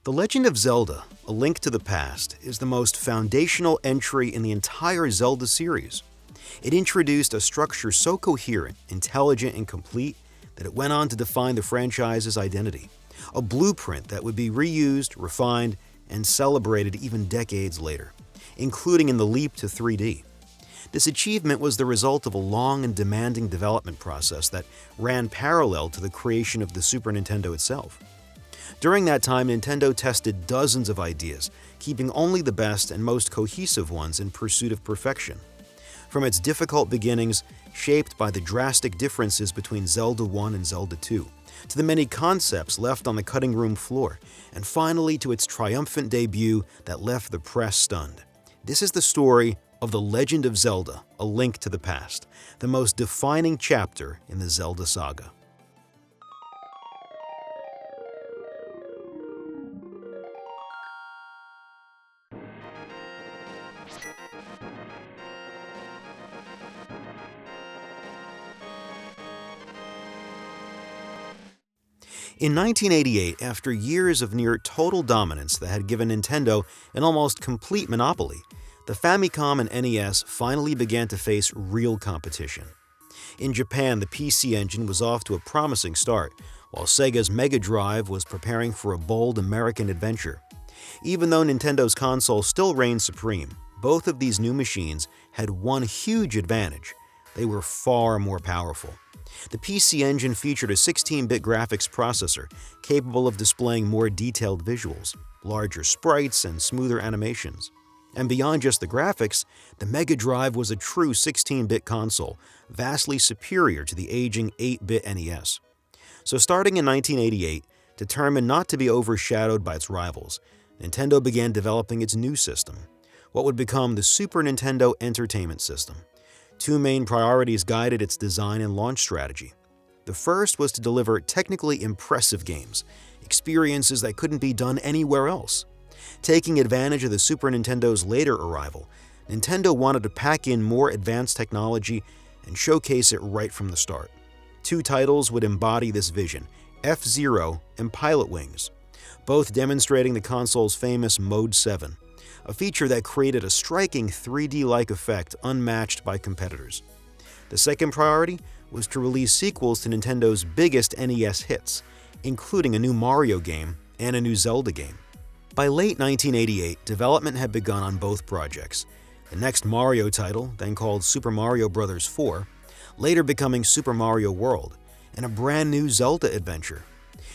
The Legend of Zelda: A Link to the Past is the most foundational entry in the entire Zelda series. It introduced a structure so coherent, intelligent, and complete that it went on to define the franchise's identity, a blueprint that would be reused, refined, and celebrated even decades later, including in the leap to 3D. This achievement was the result of a long and demanding development process that ran parallel to the creation of the Super Nintendo itself. During that time, Nintendo tested dozens of ideas, keeping only the best and most cohesive ones in pursuit of perfection. From its difficult beginnings, shaped by the drastic differences between Zelda 1 and Zelda 2, to the many concepts left on the cutting room floor, and finally to its triumphant debut that left the press stunned. This is the story of The Legend of Zelda: A Link to the Past, the most defining chapter in the Zelda saga. In 1988, after years of near total dominance that had given Nintendo an almost complete monopoly, the Famicom and NES finally began to face real competition. In Japan, the PC Engine was off to a promising start, while Sega's Mega Drive was preparing for a bold American adventure. Even though Nintendo's console still reigned supreme, both of these new machines had one huge advantage: they were far more powerful. The PC Engine featured a 16-bit graphics processor capable of displaying more detailed visuals, larger sprites, and smoother animations. And beyond just the graphics, the Mega Drive was a true 16-bit console, vastly superior to the aging 8-bit NES. So starting in 1988, determined not to be overshadowed by its rivals, Nintendo began developing its new system, what would become the Super Nintendo Entertainment System. Two main priorities guided its design and launch strategy. The first was to deliver technically impressive games, experiences that couldn't be done anywhere else. Taking advantage of the Super Nintendo's later arrival, Nintendo wanted to pack in more advanced technology and showcase it right from the start. Two titles would embody this vision: F-Zero and Pilot Wings, both demonstrating the console's famous Mode 7. A feature that created a striking 3D-like effect unmatched by competitors. The second priority was to release sequels to Nintendo's biggest NES hits, including a new Mario game and a new Zelda game. By late 1988, development had begun on both projects. The next Mario title, then called Super Mario Bros. 4, later becoming Super Mario World, and a brand new Zelda adventure.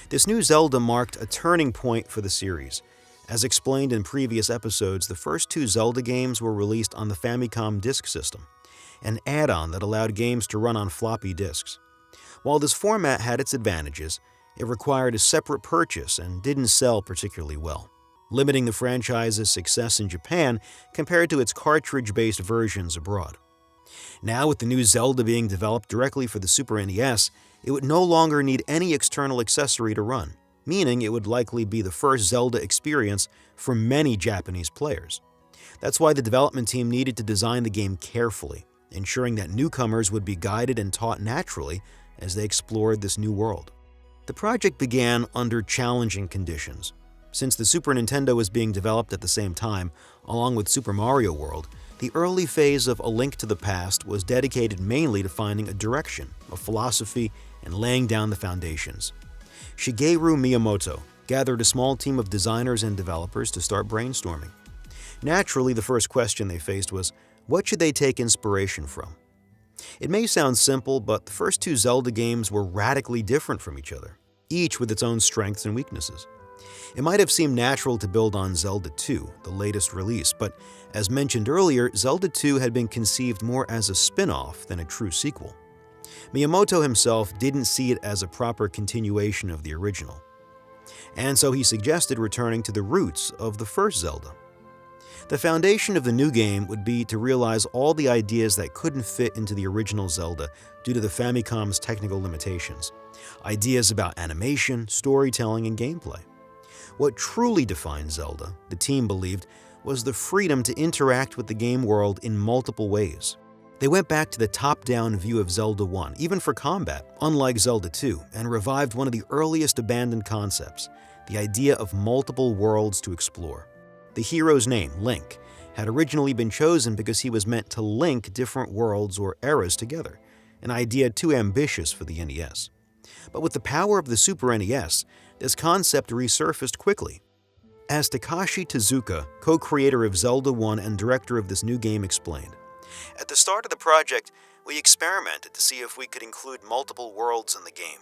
This new Zelda marked a turning point for the series. As explained in previous episodes, the first two Zelda games were released on the Famicom Disk System, an add-on that allowed games to run on floppy disks. While this format had its advantages, it required a separate purchase and didn't sell particularly well, limiting the franchise's success in Japan compared to its cartridge-based versions abroad. Now, with the new Zelda being developed directly for the Super NES, it would no longer need any external accessory to run, meaning it would likely be the first Zelda experience for many Japanese players. That's why the development team needed to design the game carefully, ensuring that newcomers would be guided and taught naturally as they explored this new world. The project began under challenging conditions. Since the Super Nintendo was being developed at the same time, along with Super Mario World, the early phase of A Link to the Past was dedicated mainly to finding a direction, a philosophy, and laying down the foundations. Shigeru Miyamoto gathered a small team of designers and developers to start brainstorming. Naturally, the first question they faced was, what should they take inspiration from? It may sound simple, but the first two Zelda games were radically different from each other, each with its own strengths and weaknesses. It might have seemed natural to build on Zelda 2, the latest release, but as mentioned earlier, Zelda 2 had been conceived more as a spin-off than a true sequel. Miyamoto himself didn't see it as a proper continuation of the original, and so he suggested returning to the roots of the first Zelda. The foundation of the new game would be to realize all the ideas that couldn't fit into the original Zelda due to the Famicom's technical limitations. Ideas about animation, storytelling, and gameplay. What truly defined Zelda, the team believed, was the freedom to interact with the game world in multiple ways. They went back to the top-down view of Zelda 1, even for combat, unlike Zelda 2, and revived one of the earliest abandoned concepts, the idea of multiple worlds to explore. The hero's name, Link, had originally been chosen because he was meant to link different worlds or eras together, an idea too ambitious for the NES. But with the power of the Super NES, this concept resurfaced quickly. As Takashi Tezuka, co-creator of Zelda 1 and director of this new game, explained, "At the start of the project, we experimented to see if we could include multiple worlds in the game.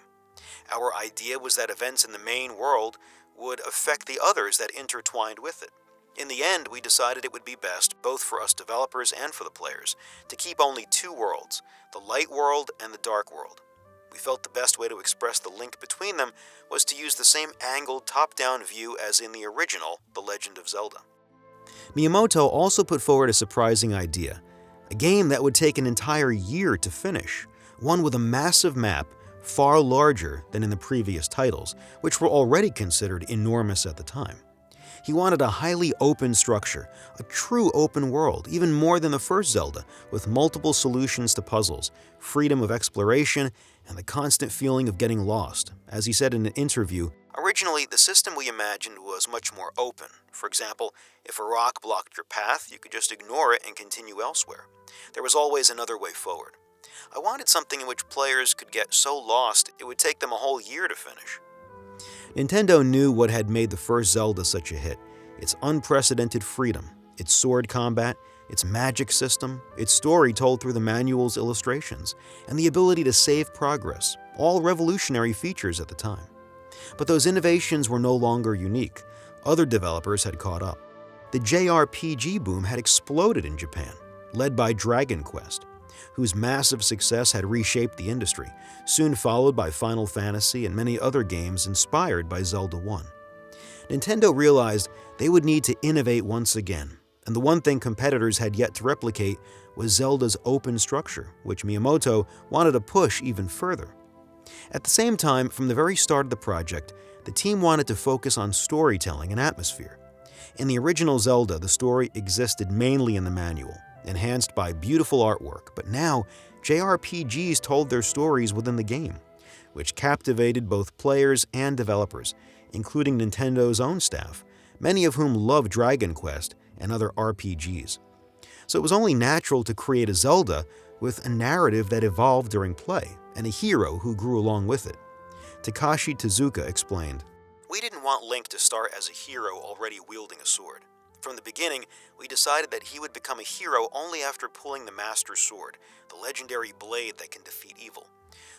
Our idea was that events in the main world would affect the others that intertwined with it. In the end, we decided it would be best, both for us developers and for the players, to keep only two worlds, the light world and the dark world. We felt the best way to express the link between them was to use the same angled top-down view as in the original The Legend of Zelda." Miyamoto also put forward a surprising idea, a game that would take an entire year to finish, one with a massive map far larger than in the previous titles, which were already considered enormous at the time. He wanted a highly open structure, a true open world, even more than the first Zelda, with multiple solutions to puzzles, freedom of exploration, and the constant feeling of getting lost. As he said in an interview, "Originally, the system we imagined was much more open. For example, if a rock blocked your path, you could just ignore it and continue elsewhere. There was always another way forward. I wanted something in which players could get so lost it would take them a whole year to finish." Nintendo knew what had made the first Zelda such a hit: its unprecedented freedom, its sword combat, its magic system, its story told through the manual's illustrations, and the ability to save progress, all revolutionary features at the time. But those innovations were no longer unique. Other developers had caught up. The JRPG boom had exploded in Japan, led by Dragon Quest, whose massive success had reshaped the industry, soon followed by Final Fantasy and many other games inspired by Zelda 1. Nintendo realized they would need to innovate once again, and the one thing competitors had yet to replicate was Zelda's open structure, which Miyamoto wanted to push even further. At the same time, from the very start of the project, the team wanted to focus on storytelling and atmosphere. In the original Zelda, the story existed mainly in the manual, enhanced by beautiful artwork, but now JRPGs told their stories within the game, which captivated both players and developers, including Nintendo's own staff, many of whom loved Dragon Quest and other RPGs. So it was only natural to create a Zelda with a narrative that evolved during play, and a hero who grew along with it. Takashi Tezuka explained, "We didn't want Link to start as a hero already wielding a sword. From the beginning, we decided that he would become a hero only after pulling the Master Sword, the legendary blade that can defeat evil.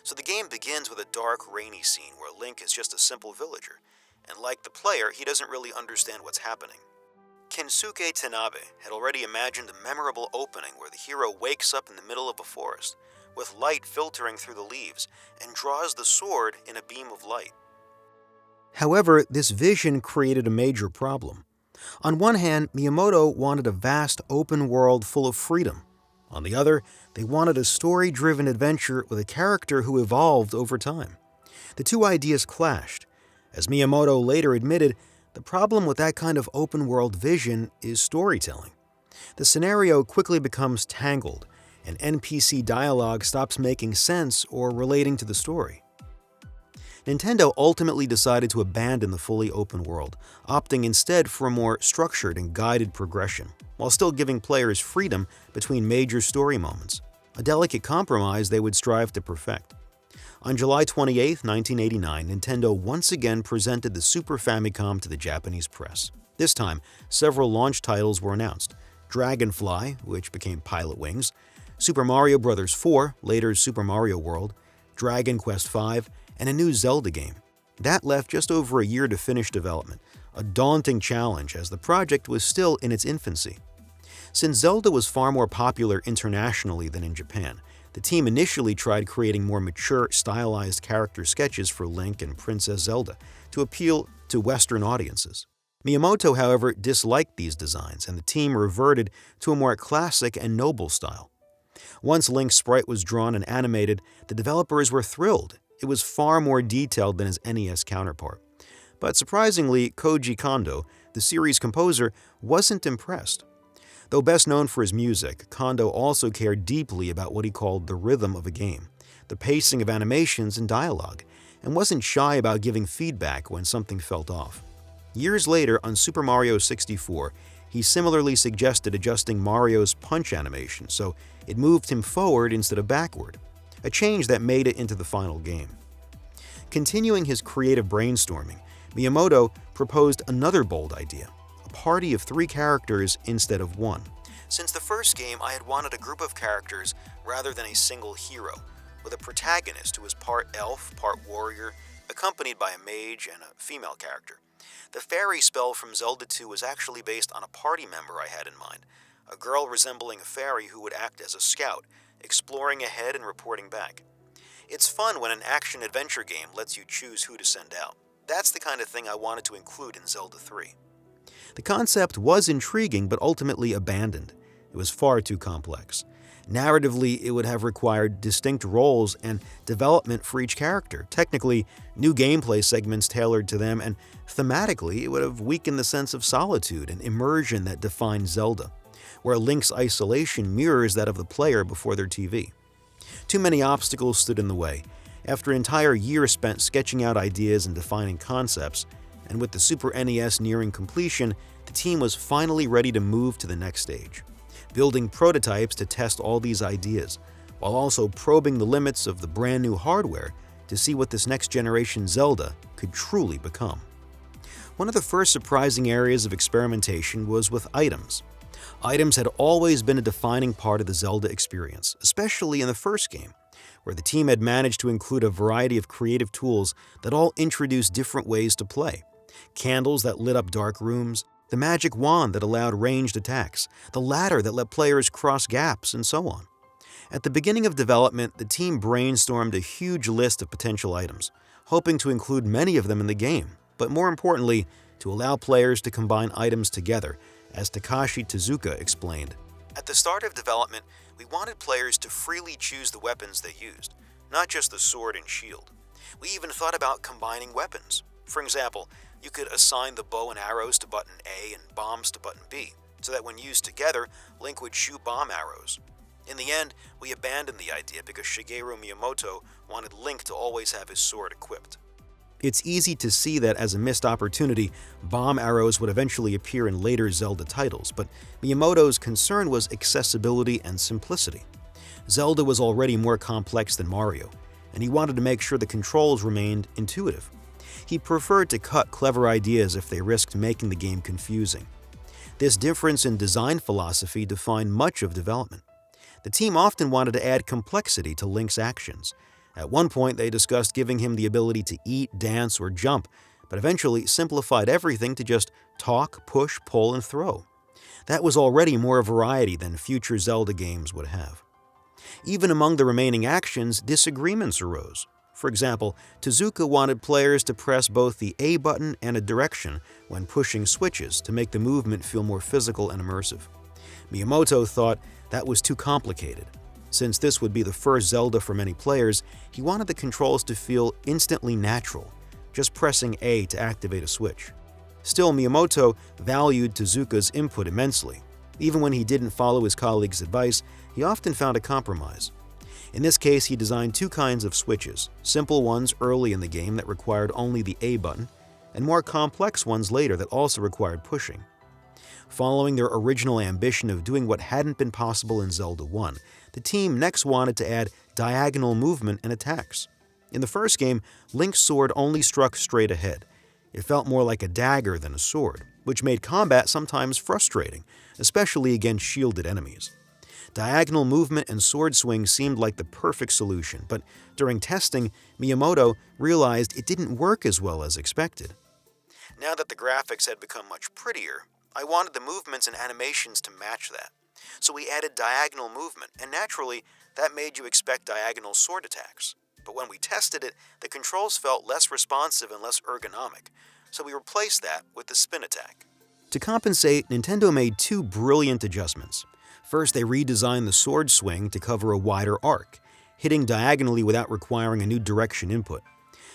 So the game begins with a dark, rainy scene where Link is just a simple villager, and like the player, he doesn't really understand what's happening. Kensuke Tanabe had already imagined a memorable opening where the hero wakes up in the middle of a forest, with light filtering through the leaves, and draws the sword in a beam of light." However, this vision created a major problem. On one hand, Miyamoto wanted a vast open world full of freedom. On the other, they wanted a story-driven adventure with a character who evolved over time. The two ideas clashed. As Miyamoto later admitted, the problem with that kind of open-world vision is storytelling. The scenario quickly becomes tangled, and NPC dialogue stops making sense or relating to the story. Nintendo ultimately decided to abandon the fully open world, opting instead for a more structured and guided progression, while still giving players freedom between major story moments, a delicate compromise they would strive to perfect. On July 28, 1989, Nintendo once again presented the Super Famicom to the Japanese press. This time, several launch titles were announced: Dragonfly, which became Pilot Wings, Super Mario Bros. 4, later Super Mario World, Dragon Quest V, and a new Zelda game. That left just over a year to finish development, a daunting challenge as the project was still in its infancy. Since Zelda was far more popular internationally than in Japan, the team initially tried creating more mature, stylized character sketches for Link and Princess Zelda to appeal to Western audiences. Miyamoto, however, disliked these designs, and the team reverted to a more classic and noble style. Once Link's sprite was drawn and animated, the developers were thrilled. It was far more detailed than his NES counterpart. But surprisingly, Koji Kondo, the series composer, wasn't impressed. Though best known for his music, Kondo also cared deeply about what he called the rhythm of a game, the pacing of animations and dialogue, and wasn't shy about giving feedback when something felt off. Years later, on Super Mario 64, he similarly suggested adjusting Mario's punch animation so it moved him forward instead of backward, a change that made it into the final game. Continuing his creative brainstorming, Miyamoto proposed another bold idea, a party of 3 characters instead of 1. Since the first game, I had wanted a group of characters rather than a single hero, with a protagonist who was part elf, part warrior, accompanied by a mage and a female character. The fairy spell from Zelda 2 was actually based on a party member I had in mind, a girl resembling a fairy who would act as a scout, exploring ahead and reporting back. It's fun when an action-adventure game lets you choose who to send out. That's the kind of thing I wanted to include in Zelda 3. The concept was intriguing but ultimately abandoned. It was far too complex. Narratively, it would have required distinct roles and development for each character, technically new gameplay segments tailored to them, and thematically, it would have weakened the sense of solitude and immersion that defined Zelda, where Link's isolation mirrors that of the player before their TV. Too many obstacles stood in the way. After an entire year spent sketching out ideas and defining concepts, and with the Super NES nearing completion, the team was finally ready to move to the next stage, building prototypes to test all these ideas, while also probing the limits of the brand new hardware to see what this next generation Zelda could truly become. One of the first surprising areas of experimentation was with items. Items had always been a defining part of the Zelda experience, especially in the first game, where the team had managed to include a variety of creative tools that all introduced different ways to play. Candles that lit up dark rooms, the magic wand that allowed ranged attacks, the ladder that let players cross gaps, and so on. At the beginning of development, the team brainstormed a huge list of potential items, hoping to include many of them in the game, but more importantly, to allow players to combine items together, as Takashi Tezuka explained. At the start of development, we wanted players to freely choose the weapons they used, not just the sword and shield. We even thought about combining weapons. For example, you could assign the bow and arrows to button A and bombs to button B, so that when used together, Link would shoot bomb arrows. In the end, we abandoned the idea because Shigeru Miyamoto wanted Link to always have his sword equipped. It's easy to see that as a missed opportunity, bomb arrows would eventually appear in later Zelda titles, but Miyamoto's concern was accessibility and simplicity. Zelda was already more complex than Mario, and he wanted to make sure the controls remained intuitive. He preferred to cut clever ideas if they risked making the game confusing. This difference in design philosophy defined much of development. The team often wanted to add complexity to Link's actions. At one point, they discussed giving him the ability to eat, dance, or jump, but eventually simplified everything to just talk, push, pull, and throw. That was already more variety than future Zelda games would have. Even among the remaining actions, disagreements arose. For example, Tezuka wanted players to press both the A button and a direction when pushing switches to make the movement feel more physical and immersive. Miyamoto thought that was too complicated. Since this would be the first Zelda for many players, he wanted the controls to feel instantly natural, just pressing A to activate a switch. Still, Miyamoto valued Tezuka's input immensely. Even when he didn't follow his colleagues' advice, he often found a compromise. In this case, he designed 2 kinds of switches, simple ones early in the game that required only the A button, and more complex ones later that also required pushing. Following their original ambition of doing what hadn't been possible in Zelda 1, the team next wanted to add diagonal movement and attacks. In the first game, Link's sword only struck straight ahead. It felt more like a dagger than a sword, which made combat sometimes frustrating, especially against shielded enemies. Diagonal movement and sword swing seemed like the perfect solution, but during testing, Miyamoto realized it didn't work as well as expected. Now that the graphics had become much prettier, I wanted the movements and animations to match that. So we added diagonal movement, and naturally, that made you expect diagonal sword attacks. But when we tested it, the controls felt less responsive and less ergonomic, so we replaced that with the spin attack. To compensate, Nintendo made 2 brilliant adjustments. First, they redesigned the sword swing to cover a wider arc, hitting diagonally without requiring a new direction input.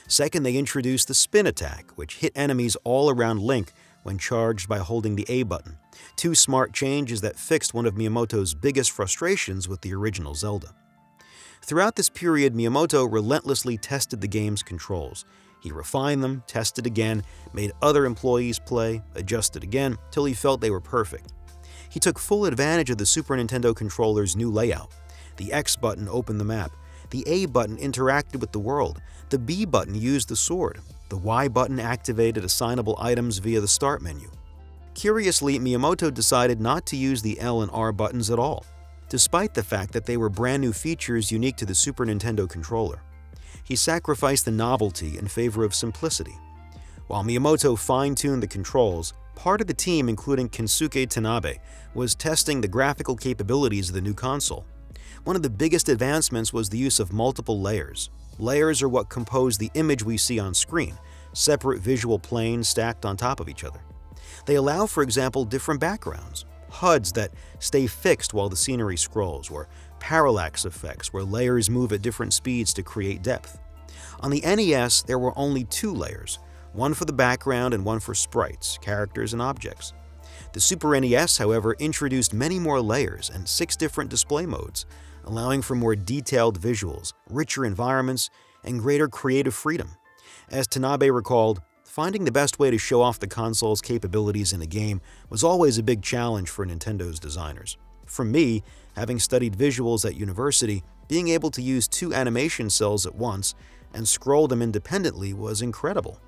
Second, they introduced the spin attack, which hit enemies all around Link when charged by holding the A button. 2 smart changes that fixed one of Miyamoto's biggest frustrations with the original Zelda. Throughout this period, Miyamoto relentlessly tested the game's controls. He refined them, tested again, made other employees play, adjusted again, till he felt they were perfect. He took full advantage of the Super Nintendo controller's new layout. The X button opened the map, the A button interacted with the world, the B button used the sword, the Y button activated assignable items via the start menu. Curiously, Miyamoto decided not to use the L and R buttons at all, despite the fact that they were brand new features unique to the Super Nintendo controller. He sacrificed the novelty in favor of simplicity. While Miyamoto fine-tuned the controls, part of the team, including Kensuke Tanabe, was testing the graphical capabilities of the new console. One of the biggest advancements was the use of multiple layers. Layers are what compose the image we see on screen, separate visual planes stacked on top of each other. They allow, for example, different backgrounds, HUDs that stay fixed while the scenery scrolls, or parallax effects where layers move at different speeds to create depth. On the NES, there were only 2 layers, one for the background and one for sprites, characters, and objects. The Super NES, however, introduced many more layers and 6 different display modes, allowing for more detailed visuals, richer environments, and greater creative freedom. As Tanabe recalled, finding the best way to show off the console's capabilities in a game was always a big challenge for Nintendo's designers. For me, having studied visuals at university, being able to use 2 animation cells at once and scroll them independently was incredible.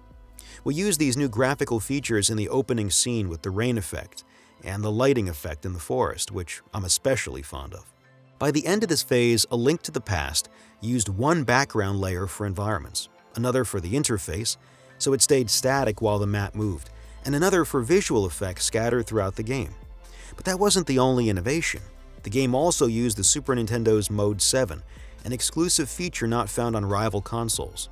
We used these new graphical features in the opening scene with the rain effect and the lighting effect in the forest, which I'm especially fond of. By the end of this phase, A Link to the Past used one background layer for environments, another for the interface, so it stayed static while the map moved, and another for visual effects scattered throughout the game. But that wasn't the only innovation. The game also used the Super Nintendo's Mode 7, an exclusive feature not found on rival consoles.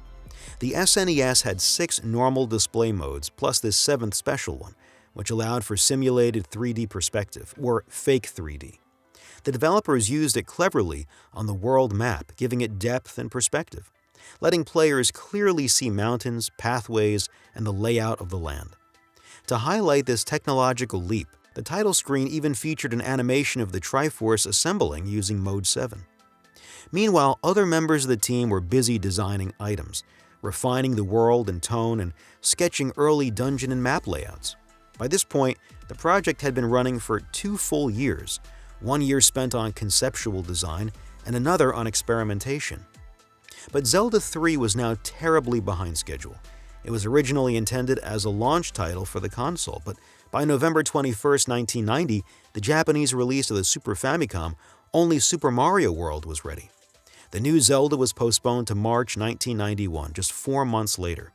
The SNES had 6 normal display modes plus this 7th special one, which allowed for simulated 3D perspective, or fake 3D. The developers used it cleverly on the world map, giving it depth and perspective, letting players clearly see mountains, pathways, and the layout of the land. To highlight this technological leap, the title screen even featured an animation of the Triforce assembling using Mode 7. Meanwhile, other members of the team were busy designing items, refining the world and tone, and sketching early dungeon and map layouts. By this point, the project had been running for 2 full years, 1 year spent on conceptual design and another on experimentation. But Zelda 3 was now terribly behind schedule. It was originally intended as a launch title for the console, but by November 21, 1990, the Japanese release of the Super Famicom, only Super Mario World was ready. The new Zelda was postponed to March 1991, just 4 months later.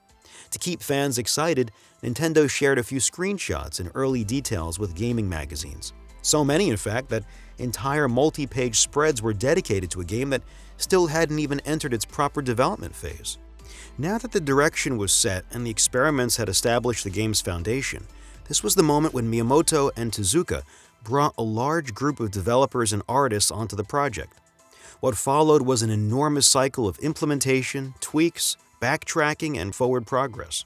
To keep fans excited, Nintendo shared a few screenshots and early details with gaming magazines. So many, in fact, that entire multi-page spreads were dedicated to a game that still hadn't even entered its proper development phase. Now that the direction was set and the experiments had established the game's foundation, this was the moment when Miyamoto and Tezuka brought a large group of developers and artists onto the project. What followed was an enormous cycle of implementation, tweaks, backtracking, and forward progress.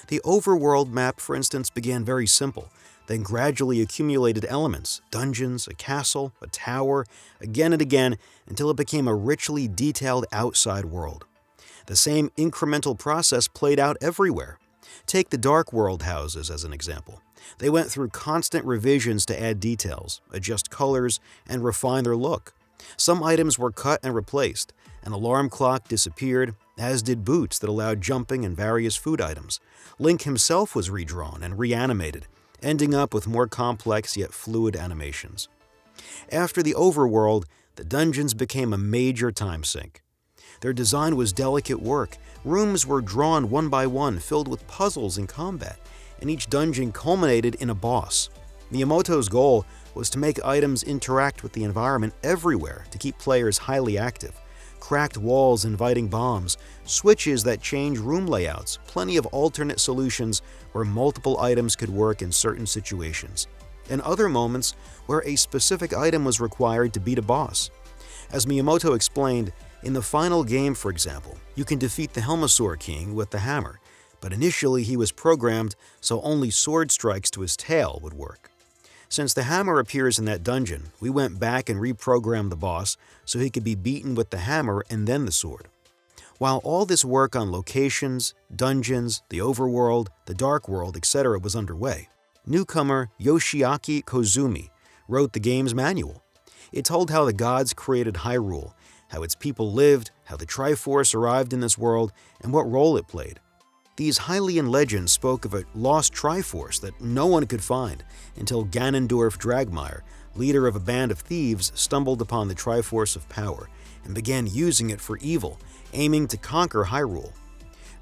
The overworld map, for instance, began very simple, then gradually accumulated elements, dungeons, a castle, a tower, again and again, until it became a richly detailed outside world. The same incremental process played out everywhere. Take the Dark World houses as an example. They went through constant revisions to add details, adjust colors, and refine their look. Some items were cut and replaced. An alarm clock disappeared, as did boots that allowed jumping and various food items. Link himself was redrawn and reanimated, ending up with more complex yet fluid animations. After the overworld, the dungeons became a major time sink. Their design was delicate work. Rooms were drawn one by one, filled with puzzles and combat, and each dungeon culminated in a boss. Miyamoto's goal was to make items interact with the environment everywhere to keep players highly active. Cracked walls inviting bombs, switches that change room layouts, plenty of alternate solutions where multiple items could work in certain situations, and other moments where a specific item was required to beat a boss. As Miyamoto explained, in the final game, for example, you can defeat the Helmasaur King with the hammer, but initially he was programmed so only sword strikes to his tail would work. Since the hammer appears in that dungeon, we went back and reprogrammed the boss so he could be beaten with the hammer and then the sword. While all this work on locations, dungeons, the overworld, the dark world, etc. was underway, newcomer Yoshiaki Kozumi wrote the game's manual. It told how the gods created Hyrule, how its people lived, how the Triforce arrived in this world, and what role it played. These Hylian legends spoke of a lost Triforce that no one could find until Ganondorf Dragmire, leader of a band of thieves, stumbled upon the Triforce of Power and began using it for evil, aiming to conquer Hyrule.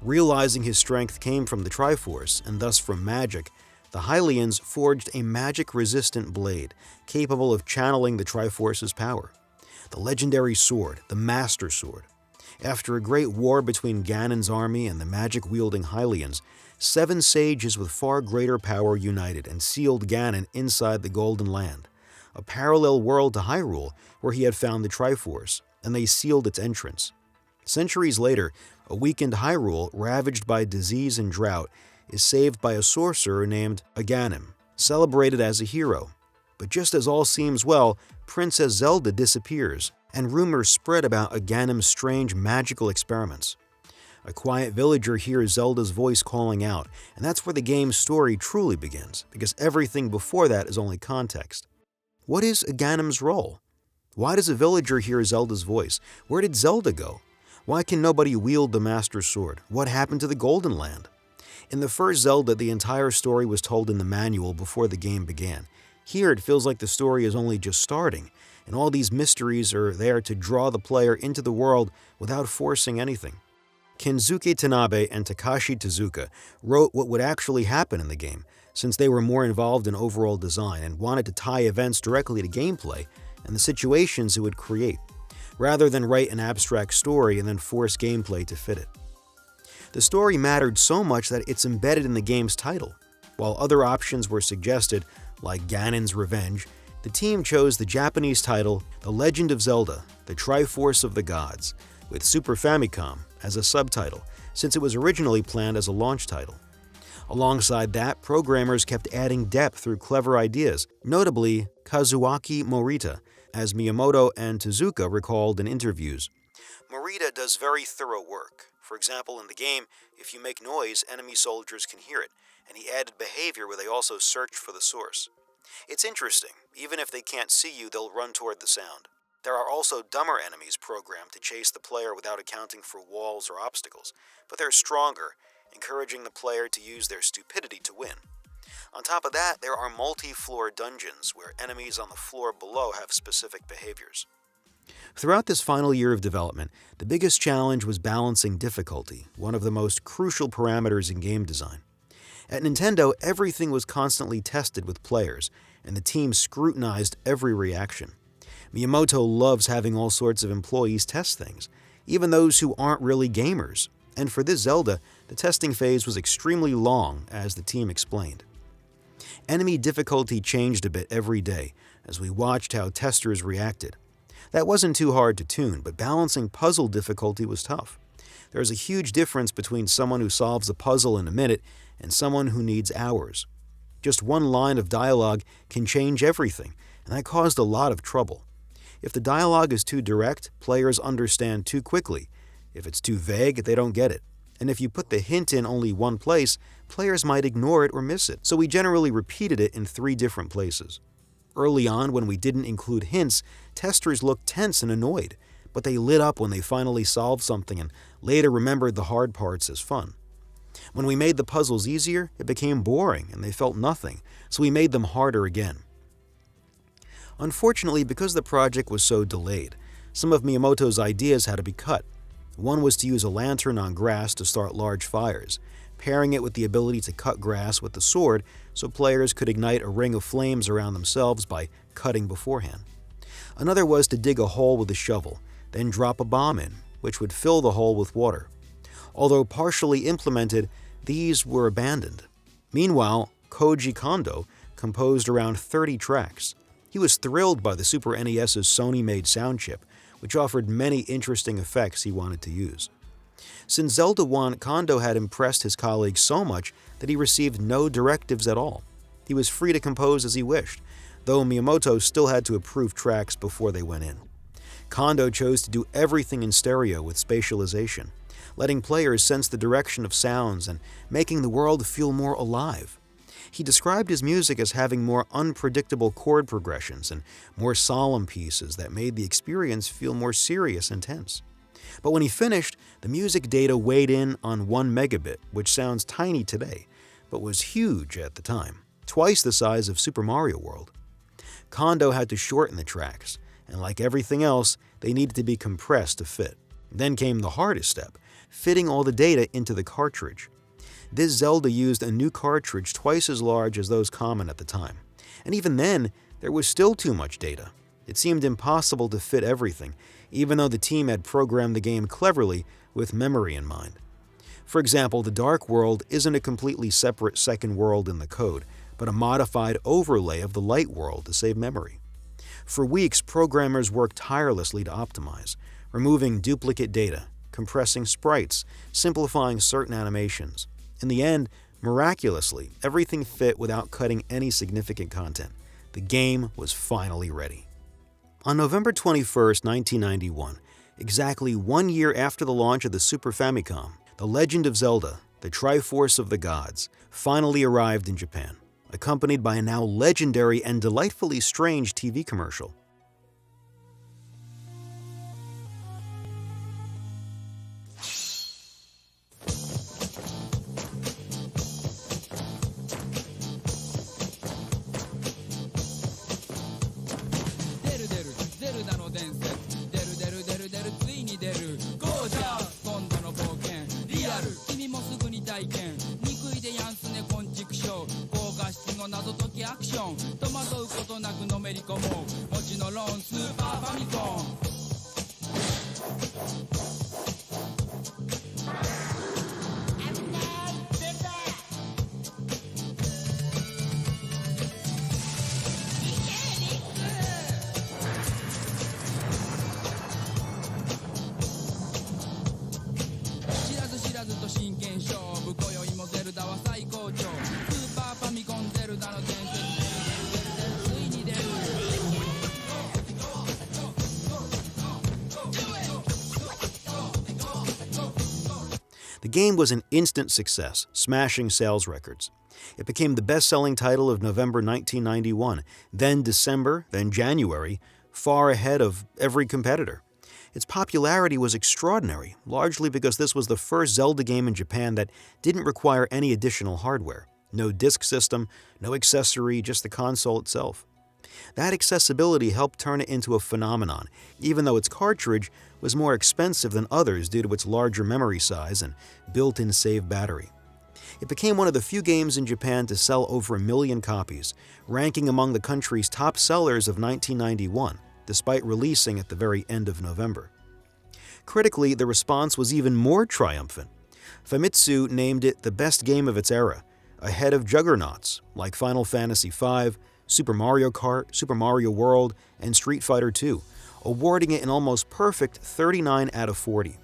Realizing his strength came from the Triforce, and thus from magic, the Hylians forged a magic-resistant blade capable of channeling the Triforce's power. The legendary sword, the Master Sword. After a great war between Ganon's army and the magic-wielding Hylians, 7 sages with far greater power united and sealed Ganon inside the Golden Land, a parallel world to Hyrule where he had found the Triforce, and they sealed its entrance. Centuries later, a weakened Hyrule, ravaged by disease and drought, is saved by a sorcerer named Aghanim, celebrated as a hero. But just as all seems well, Princess Zelda disappears, and rumors spread about Aghanim's strange magical experiments. A quiet villager hears Zelda's voice calling out, and that's where the game's story truly begins, because everything before that is only context. What is Aghanim's role? Why does a villager hear Zelda's voice? Where did Zelda go? Why can nobody wield the Master Sword? What happened to the Golden Land? In the first Zelda, the entire story was told in the manual before the game began. Here, it feels like the story is only just starting, and all these mysteries are there to draw the player into the world without forcing anything. Kensuke Tanabe and Takashi Tezuka wrote what would actually happen in the game, since they were more involved in overall design and wanted to tie events directly to gameplay and the situations it would create, rather than write an abstract story and then force gameplay to fit it. The story mattered so much that it's embedded in the game's title. While other options were suggested, like Ganon's Revenge, the team chose the Japanese title The Legend of Zelda, The Triforce of the Gods, with Super Famicom as a subtitle, since it was originally planned as a launch title. Alongside that, programmers kept adding depth through clever ideas, notably Kazuaki Morita, as Miyamoto and Tezuka recalled in interviews. Morita does very thorough work. For example, in the game, if you make noise, enemy soldiers can hear it, and he added behavior where they also search for the source. It's interesting. Even if they can't see you, they'll run toward the sound. There are also dumber enemies programmed to chase the player without accounting for walls or obstacles, but they're stronger, encouraging the player to use their stupidity to win. On top of that, there are multi-floor dungeons where enemies on the floor below have specific behaviors. Throughout this final year of development, the biggest challenge was balancing difficulty, one of the most crucial parameters in game design. At Nintendo, everything was constantly tested with players, and the team scrutinized every reaction. Miyamoto loves having all sorts of employees test things, even those who aren't really gamers. And for this Zelda, the testing phase was extremely long, as the team explained. Enemy difficulty changed a bit every day as we watched how testers reacted. That wasn't too hard to tune, but balancing puzzle difficulty was tough. There's a huge difference between someone who solves a puzzle in a minute and someone who needs hours. Just one line of dialogue can change everything, and that caused a lot of trouble. If the dialogue is too direct, players understand too quickly. If it's too vague, they don't get it. And if you put the hint in only one place, players might ignore it or miss it. So we generally repeated it in 3 different places. Early on, when we didn't include hints, testers looked tense and annoyed, but they lit up when they finally solved something and later remembered the hard parts as fun. When we made the puzzles easier, it became boring and they felt nothing, so we made them harder again. Unfortunately, because the project was so delayed, some of Miyamoto's ideas had to be cut. One was to use a lantern on grass to start large fires, pairing it with the ability to cut grass with the sword so players could ignite a ring of flames around themselves by cutting beforehand. Another was to dig a hole with a shovel, then drop a bomb in, which would fill the hole with water. Although partially implemented, these were abandoned. Meanwhile, Koji Kondo composed around 30 tracks. He was thrilled by the Super NES's Sony-made sound chip, which offered many interesting effects he wanted to use. Since Zelda 1, Kondo had impressed his colleagues so much that he received no directives at all. He was free to compose as he wished, though Miyamoto still had to approve tracks before they went in. Kondo chose to do everything in stereo with spatialization, letting players sense the direction of sounds and making the world feel more alive. He described his music as having more unpredictable chord progressions and more solemn pieces that made the experience feel more serious and tense. But when he finished, the music data weighed in on 1 megabit, which sounds tiny today, but was huge at the time, twice the size of Super Mario World. Kondo had to shorten the tracks, and like everything else, they needed to be compressed to fit. Then came the hardest step, fitting all the data into the cartridge. This Zelda used a new cartridge twice as large as those common at the time. And even then, there was still too much data. It seemed impossible to fit everything, even though the team had programmed the game cleverly with memory in mind. For example, the Dark World isn't a completely separate second world in the code, but a modified overlay of the Light World to save memory. For weeks, programmers worked tirelessly to optimize, removing duplicate data, compressing sprites, simplifying certain animations. In the end, miraculously, everything fit without cutting any significant content. The game was finally ready. On November 21, 1991, exactly 1 year after the launch of the Super Famicom, The Legend of Zelda, the Triforce of the Gods, finally arrived in Japan, accompanied by a now legendary and delightfully strange TV commercial. The game was an instant success, smashing sales records. It became the best-selling title of November 1991, then December, then January, far ahead of every competitor. Its popularity was extraordinary, largely because this was the first Zelda game in Japan that didn't require any additional hardware. No disk system, no accessory, just the console itself. That accessibility helped turn it into a phenomenon, even though its cartridge was more expensive than others due to its larger memory size and built-in save battery. It became one of the few games in Japan to sell over 1 million copies, ranking among the country's top sellers of 1991, despite releasing at the very end of November. Critically, the response was even more triumphant. Famitsu named it the best game of its era, ahead of juggernauts like Final Fantasy V, Super Mario Kart, Super Mario World, and Street Fighter II, awarding it an almost perfect 39 out of 40.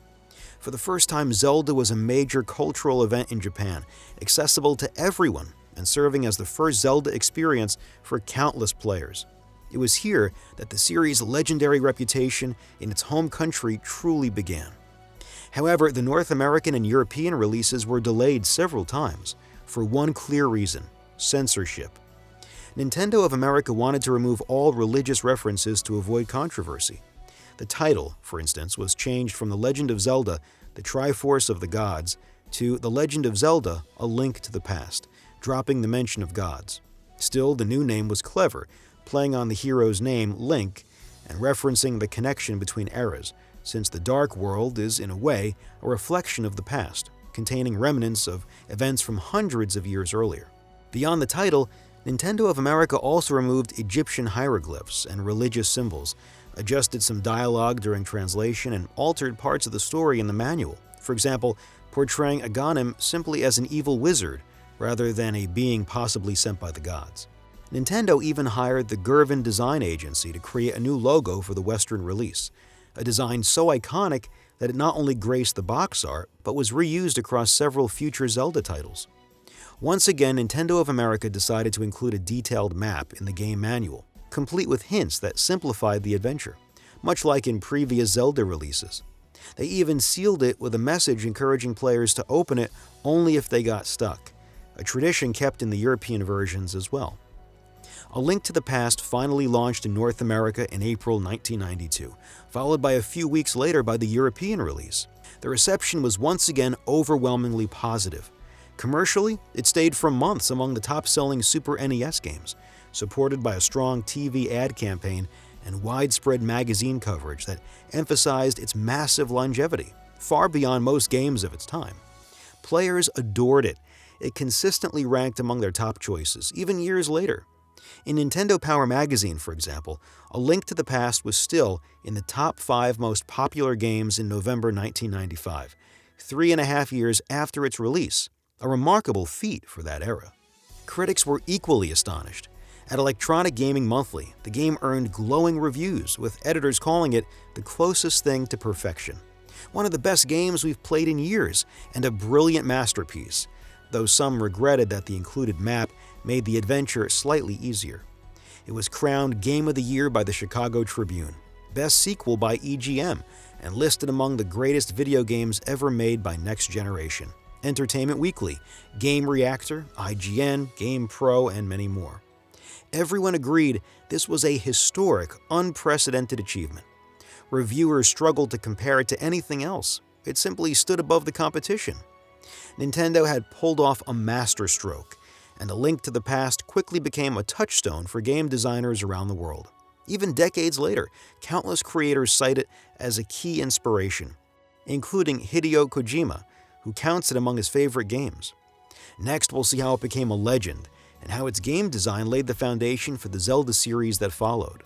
For the first time, Zelda was a major cultural event in Japan, accessible to everyone and serving as the first Zelda experience for countless players. It was here that the series' legendary reputation in its home country truly began. However, the North American and European releases were delayed several times, for one clear reason: censorship. Nintendo of America wanted to remove all religious references to avoid controversy. The title, for instance, was changed from The Legend of Zelda, the Triforce of the Gods, to The Legend of Zelda, A Link to the Past, dropping the mention of gods. Still, the new name was clever, playing on the hero's name, Link, and referencing the connection between eras, since the Dark World is, in a way, a reflection of the past, containing remnants of events from hundreds of years earlier. Beyond the title, Nintendo of America also removed Egyptian hieroglyphs and religious symbols, adjusted some dialogue during translation, and altered parts of the story in the manual, for example, portraying Aghanim simply as an evil wizard rather than a being possibly sent by the gods. Nintendo even hired the Gervin design agency to create a new logo for the Western release, a design so iconic that it not only graced the box art, but was reused across several future Zelda titles. Once again, Nintendo of America decided to include a detailed map in the game manual, complete with hints that simplified the adventure, much like in previous Zelda releases. They even sealed it with a message encouraging players to open it only if they got stuck, a tradition kept in the European versions as well. A Link to the Past finally launched in North America in April 1992, followed by a few weeks later by the European release. The reception was once again overwhelmingly positive. Commercially, it stayed for months among the top-selling Super NES games, supported by a strong TV ad campaign and widespread magazine coverage that emphasized its massive longevity, far beyond most games of its time. Players adored it. It consistently ranked among their top choices, even years later. In Nintendo Power magazine, for example, A Link to the Past was still in the top 5 most popular games in November 1995, 3.5 years after its release, a remarkable feat for that era. Critics were equally astonished. At Electronic Gaming Monthly, the game earned glowing reviews, with editors calling it the closest thing to perfection. One of the best games we've played in years, and a brilliant masterpiece, though some regretted that the included map made the adventure slightly easier. It was crowned Game of the Year by the Chicago Tribune, Best Sequel by EGM, and listed among the greatest video games ever made by Next Generation, Entertainment Weekly, Game Reactor, IGN, GamePro, and many more. Everyone agreed this was a historic, unprecedented achievement. Reviewers struggled to compare it to anything else. It simply stood above the competition. Nintendo had pulled off a masterstroke, and A Link to the Past quickly became a touchstone for game designers around the world. Even decades later, countless creators cite it as a key inspiration, including Hideo Kojima, who counts it among his favorite games. Next, we'll see how it became a legend, and how its game design laid the foundation for the Zelda series that followed.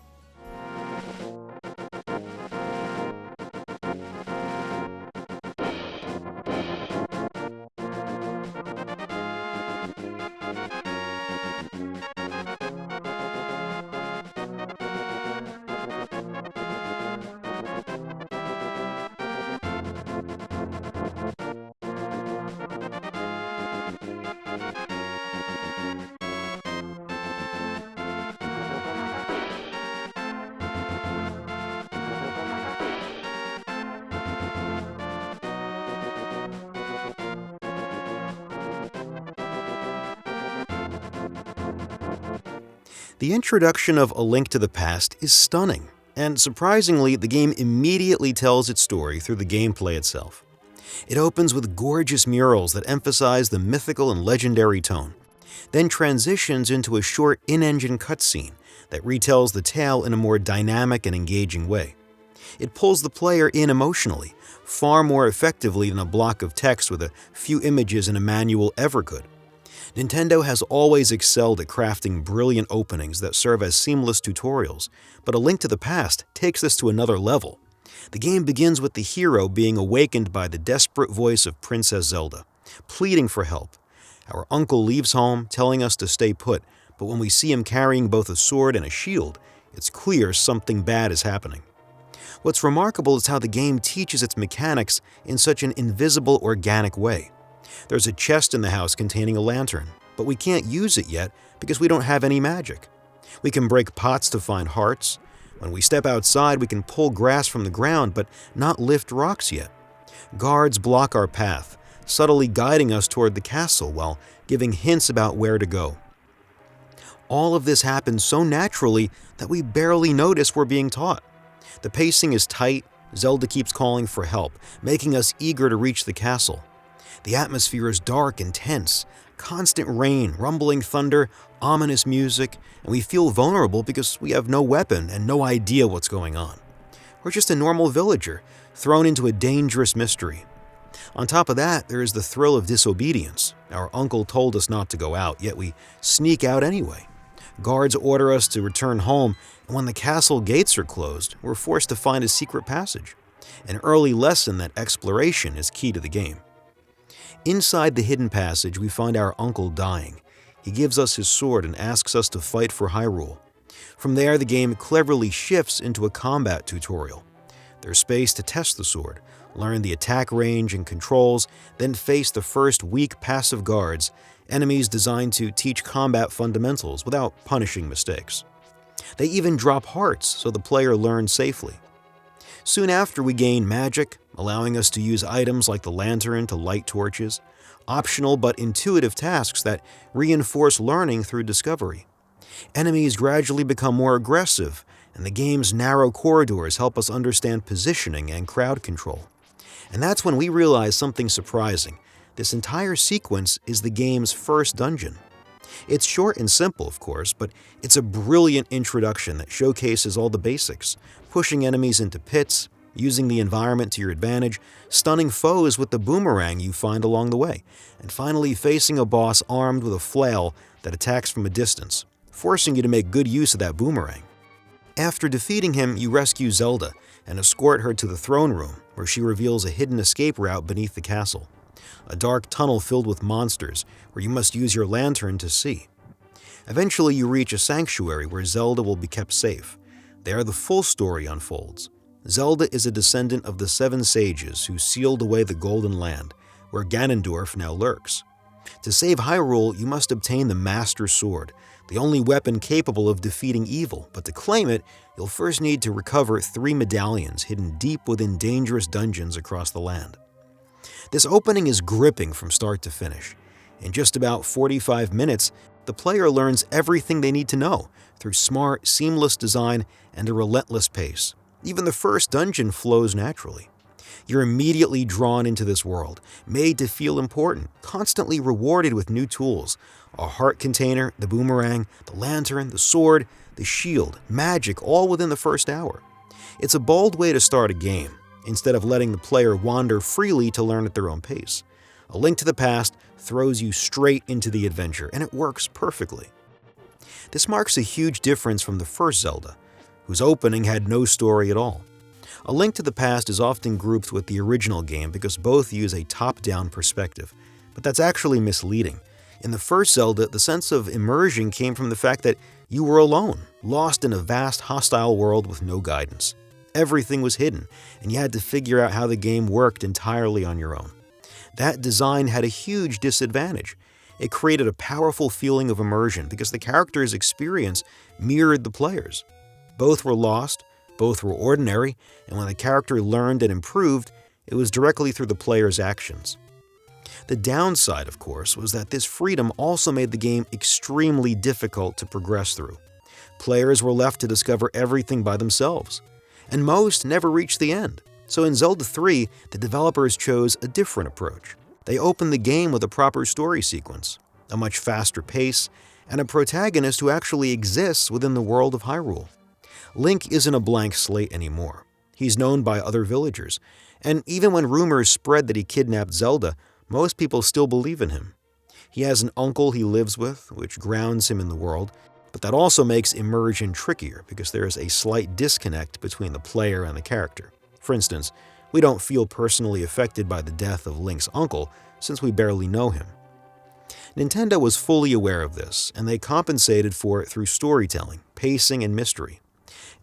The introduction of A Link to the Past is stunning, and surprisingly, the game immediately tells its story through the gameplay itself. It opens with gorgeous murals that emphasize the mythical and legendary tone, then transitions into a short in-engine cutscene that retells the tale in a more dynamic and engaging way. It pulls the player in emotionally, far more effectively than a block of text with a few images in a manual ever could. Nintendo has always excelled at crafting brilliant openings that serve as seamless tutorials, but A Link to the Past takes this to another level. The game begins with the hero being awakened by the desperate voice of Princess Zelda, pleading for help. Our uncle leaves home, telling us to stay put, but when we see him carrying both a sword and a shield, it's clear something bad is happening. What's remarkable is how the game teaches its mechanics in such an invisible, organic way. There's a chest in the house containing a lantern, but we can't use it yet because we don't have any magic. We can break pots to find hearts. When we step outside, we can pull grass from the ground, but not lift rocks yet. Guards block our path, subtly guiding us toward the castle while giving hints about where to go. All of this happens so naturally that we barely notice we're being taught. The pacing is tight, Zelda keeps calling for help, making us eager to reach the castle. The atmosphere is dark and tense, constant rain, rumbling thunder, ominous music, and we feel vulnerable because we have no weapon and no idea what's going on. We're just a normal villager, thrown into a dangerous mystery. On top of that, there is the thrill of disobedience. Our uncle told us not to go out, yet we sneak out anyway. Guards order us to return home, and when the castle gates are closed, we're forced to find a secret passage. An early lesson that exploration is key to the game. Inside the hidden passage, we find our uncle dying. He gives us his sword and asks us to fight for Hyrule. From there, the game cleverly shifts into a combat tutorial. There's space to test the sword, learn the attack range and controls, then face the first weak passive guards, enemies designed to teach combat fundamentals without punishing mistakes. They even drop hearts so the player learns safely. Soon after, we gain magic, allowing us to use items like the lantern to light torches, optional but intuitive tasks that reinforce learning through discovery. Enemies gradually become more aggressive, and the game's narrow corridors help us understand positioning and crowd control. And that's when we realize something surprising. This entire sequence is the game's first dungeon. It's short and simple, of course, but it's a brilliant introduction that showcases all the basics, pushing enemies into pits, using the environment to your advantage, stunning foes with the boomerang you find along the way, and finally facing a boss armed with a flail that attacks from a distance, forcing you to make good use of that boomerang. After defeating him, you rescue Zelda and escort her to the throne room, where she reveals a hidden escape route beneath the castle, a dark tunnel filled with monsters where you must use your lantern to see. Eventually, you reach a sanctuary where Zelda will be kept safe. There, the full story unfolds. Zelda is a descendant of the 7 sages who sealed away the Golden Land, where Ganondorf now lurks. To save Hyrule, you must obtain the Master Sword, the only weapon capable of defeating evil, but to claim it, you'll first need to recover 3 medallions hidden deep within dangerous dungeons across the land. This opening is gripping from start to finish. In just about 45 minutes, the player learns everything they need to know through smart, seamless design and a relentless pace. Even the first dungeon flows naturally. You're immediately drawn into this world, made to feel important, constantly rewarded with new tools: a heart container, the boomerang, the lantern, the sword, the shield, magic, all within the first hour. It's a bold way to start a game, instead of letting the player wander freely to learn at their own pace. A Link to the Past throws you straight into the adventure, and it works perfectly. This marks a huge difference from the first Zelda, whose opening had no story at all. A Link to the Past is often grouped with the original game because both use a top-down perspective, but that's actually misleading. In the first Zelda, the sense of immersion came from the fact that you were alone, lost in a vast, hostile world with no guidance. Everything was hidden, and you had to figure out how the game worked entirely on your own. That design had a huge disadvantage. It created a powerful feeling of immersion because the character's experience mirrored the player's. Both were lost, both were ordinary, and when the character learned and improved, it was directly through the player's actions. The downside, of course, was that this freedom also made the game extremely difficult to progress through. Players were left to discover everything by themselves, and most never reached the end. So in Zelda 3, the developers chose a different approach. They opened the game with a proper story sequence, a much faster pace, and a protagonist who actually exists within the world of Hyrule. Link isn't a blank slate anymore. He's known by other villagers, and even when rumors spread that he kidnapped Zelda, most people still believe in him. He has an uncle he lives with, which grounds him in the world, but that also makes immersion trickier because there is a slight disconnect between the player and the character. For instance, we don't feel personally affected by the death of Link's uncle since we barely know him. Nintendo was fully aware of this, and they compensated for it through storytelling, pacing, and mystery.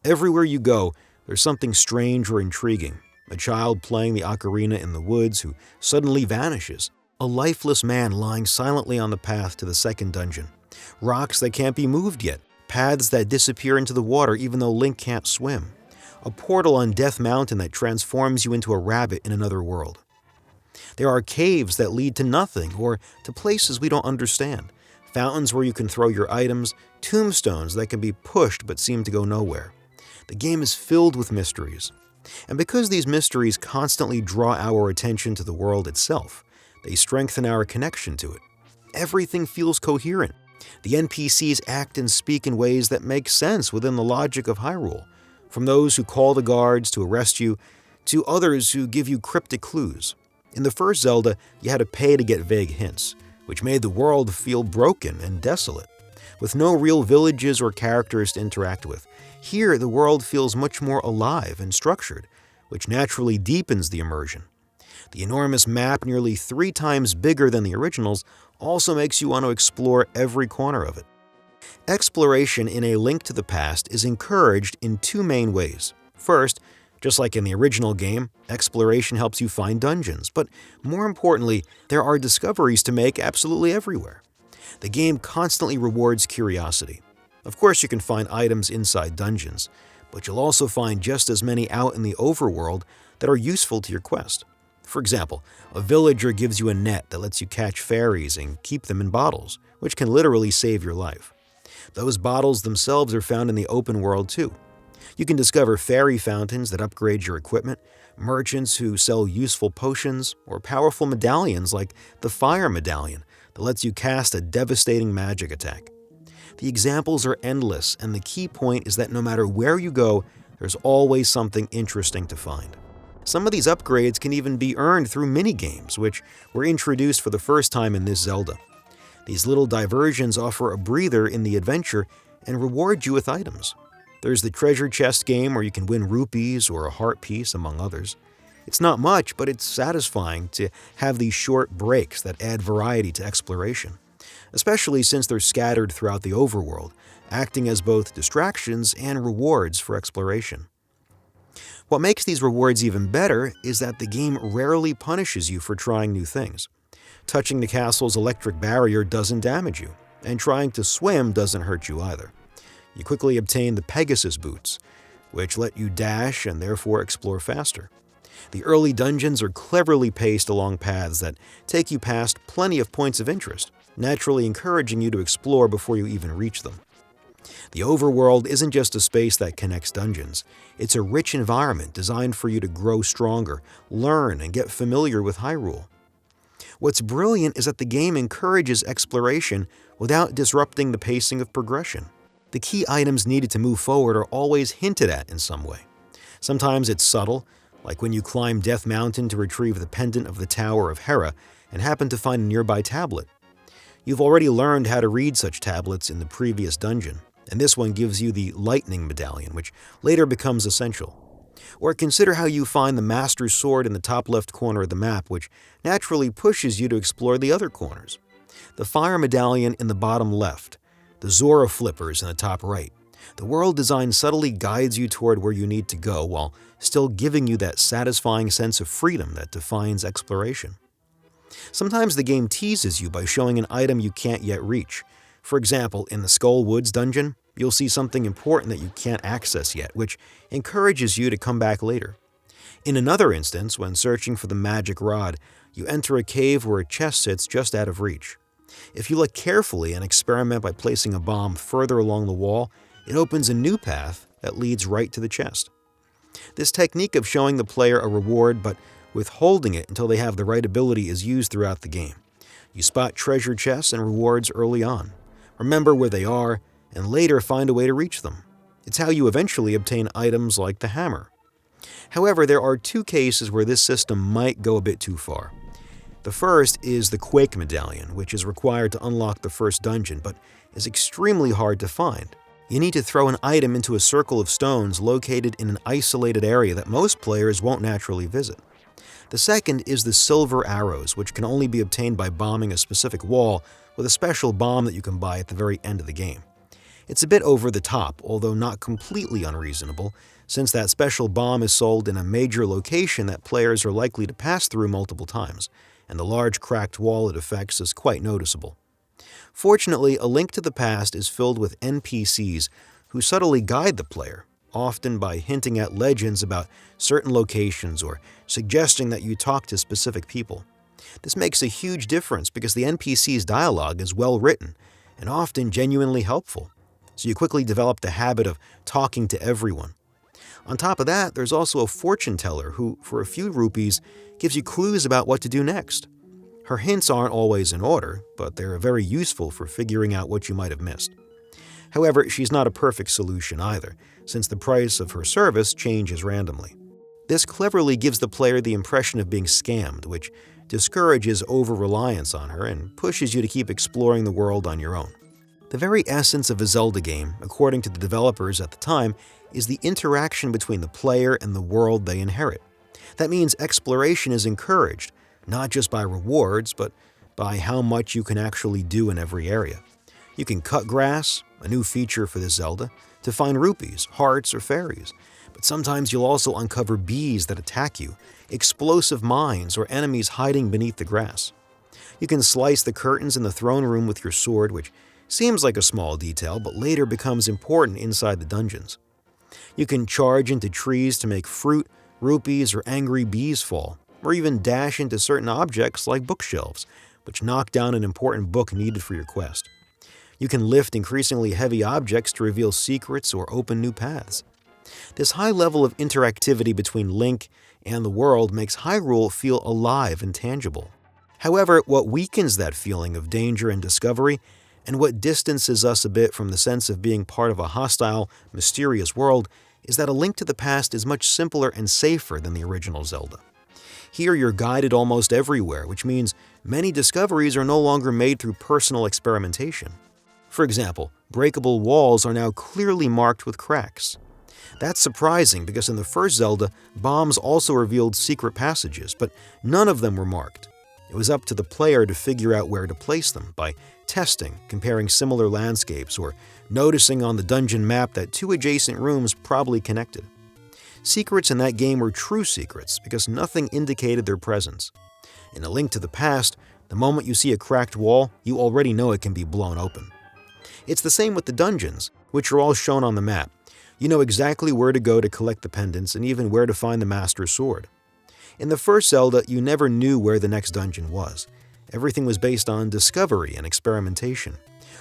Everywhere you go, there's something strange or intriguing. A child playing the ocarina in the woods who suddenly vanishes. A lifeless man lying silently on the path to the second dungeon. Rocks that can't be moved yet. Paths that disappear into the water even though Link can't swim. A portal on Death Mountain that transforms you into a rabbit in another world. There are caves that lead to nothing or to places we don't understand. Fountains where you can throw your items. Tombstones that can be pushed but seem to go nowhere. The game is filled with mysteries. And because these mysteries constantly draw our attention to the world itself, they strengthen our connection to it. Everything feels coherent. The NPCs act and speak in ways that make sense within the logic of Hyrule, from those who call the guards to arrest you, to others who give you cryptic clues. In the first Zelda, you had to pay to get vague hints, which made the world feel broken and desolate, with no real villages or characters to interact with. Here, the world feels much more alive and structured, which naturally deepens the immersion. The enormous map, nearly 3 times bigger than the originals, also makes you want to explore every corner of it. Exploration in A Link to the Past is encouraged in 2 main ways. First, just like in the original game, exploration helps you find dungeons, but more importantly, there are discoveries to make absolutely everywhere. The game constantly rewards curiosity. Of course, you can find items inside dungeons, but you'll also find just as many out in the overworld that are useful to your quest. For example, a villager gives you a net that lets you catch fairies and keep them in bottles, which can literally save your life. Those bottles themselves are found in the open world too. You can discover fairy fountains that upgrade your equipment, merchants who sell useful potions, or powerful medallions like the Fire Medallion that lets you cast a devastating magic attack. The examples are endless, and the key point is that no matter where you go, there's always something interesting to find. Some of these upgrades can even be earned through mini-games, which were introduced for the first time in this Zelda. These little diversions offer a breather in the adventure and reward you with items. There's the treasure chest game where you can win rupees or a heart piece, among others. It's not much, but it's satisfying to have these short breaks that add variety to exploration, especially since they're scattered throughout the overworld, acting as both distractions and rewards for exploration. What makes these rewards even better is that the game rarely punishes you for trying new things. Touching the castle's electric barrier doesn't damage you, and trying to swim doesn't hurt you either. You quickly obtain the Pegasus boots, which let you dash and therefore explore faster. The early dungeons are cleverly paced along paths that take you past plenty of points of interest, naturally encouraging you to explore before you even reach them. The overworld isn't just a space that connects dungeons. It's a rich environment designed for you to grow stronger, learn, and get familiar with Hyrule. What's brilliant is that the game encourages exploration without disrupting the pacing of progression. The key items needed to move forward are always hinted at in some way. Sometimes it's subtle, like when you climb Death Mountain to retrieve the pendant of the Tower of Hera and happen to find a nearby tablet. You've already learned how to read such tablets in the previous dungeon, and this one gives you the Lightning Medallion, which later becomes essential. Or consider how you find the Master Sword in the top left corner of the map, which naturally pushes you to explore the other corners. The Fire Medallion in the bottom left, the Zora Flippers in the top right. The world design subtly guides you toward where you need to go while still giving you that satisfying sense of freedom that defines exploration. Sometimes the game teases you by showing an item you can't yet reach. For example, in the Skull Woods dungeon, you'll see something important that you can't access yet, which encourages you to come back later. In another instance, when searching for the magic rod, you enter a cave where a chest sits just out of reach. If you look carefully and experiment by placing a bomb further along the wall, it opens a new path that leads right to the chest. This technique of showing the player a reward but withholding it until they have the right ability is used throughout the game. You spot treasure chests and rewards early on, remember where they are, and later find a way to reach them. It's how you eventually obtain items like the hammer. However, there are two cases where this system might go a bit too far. The first is the Quake Medallion, which is required to unlock the first dungeon, but is extremely hard to find. You need to throw an item into a circle of stones located in an isolated area that most players won't naturally visit. The second is the Silver Arrows, which can only be obtained by bombing a specific wall with a special bomb that you can buy at the very end of the game. It's a bit over the top, although not completely unreasonable, since that special bomb is sold in a major location that players are likely to pass through multiple times, and the large cracked wall it affects is quite noticeable. Fortunately, A Link to the Past is filled with NPCs who subtly guide the player, often by hinting at legends about certain locations or suggesting that you talk to specific people. This makes a huge difference because the NPC's dialogue is well written and often genuinely helpful, so you quickly develop the habit of talking to everyone. On top of that, there's also a fortune teller who, for a few rupees, gives you clues about what to do next. Her hints aren't always in order, but they're very useful for figuring out what you might have missed. However, she's not a perfect solution either, since the price of her service changes randomly. This cleverly gives the player the impression of being scammed, which discourages over-reliance on her and pushes you to keep exploring the world on your own. The very essence of a Zelda game, according to the developers at the time, is the interaction between the player and the world they inherit. That means exploration is encouraged, not just by rewards, but by how much you can actually do in every area. You can cut grass, a new feature for this Zelda, to find rupees, hearts, or fairies. But sometimes you'll also uncover bees that attack you, explosive mines, or enemies hiding beneath the grass. You can slice the curtains in the throne room with your sword, which seems like a small detail, but later becomes important inside the dungeons. You can charge into trees to make fruit, rupees, or angry bees fall, or even dash into certain objects like bookshelves, which knock down an important book needed for your quest. You can lift increasingly heavy objects to reveal secrets or open new paths. This high level of interactivity between Link and the world makes Hyrule feel alive and tangible. However, what weakens that feeling of danger and discovery, and what distances us a bit from the sense of being part of a hostile, mysterious world, is that A Link to the Past is much simpler and safer than the original Zelda. Here you're guided almost everywhere, which means many discoveries are no longer made through personal experimentation. For example, breakable walls are now clearly marked with cracks. That's surprising because in the first Zelda, bombs also revealed secret passages, but none of them were marked. It was up to the player to figure out where to place them by testing, comparing similar landscapes, or noticing on the dungeon map that two adjacent rooms probably connected. Secrets in that game were true secrets because nothing indicated their presence. In A Link to the Past, the moment you see a cracked wall, you already know it can be blown open. It's the same with the dungeons, which are all shown on the map. You know exactly where to go to collect the pendants and even where to find the Master Sword. In the first Zelda, you never knew where the next dungeon was. Everything was based on discovery and experimentation.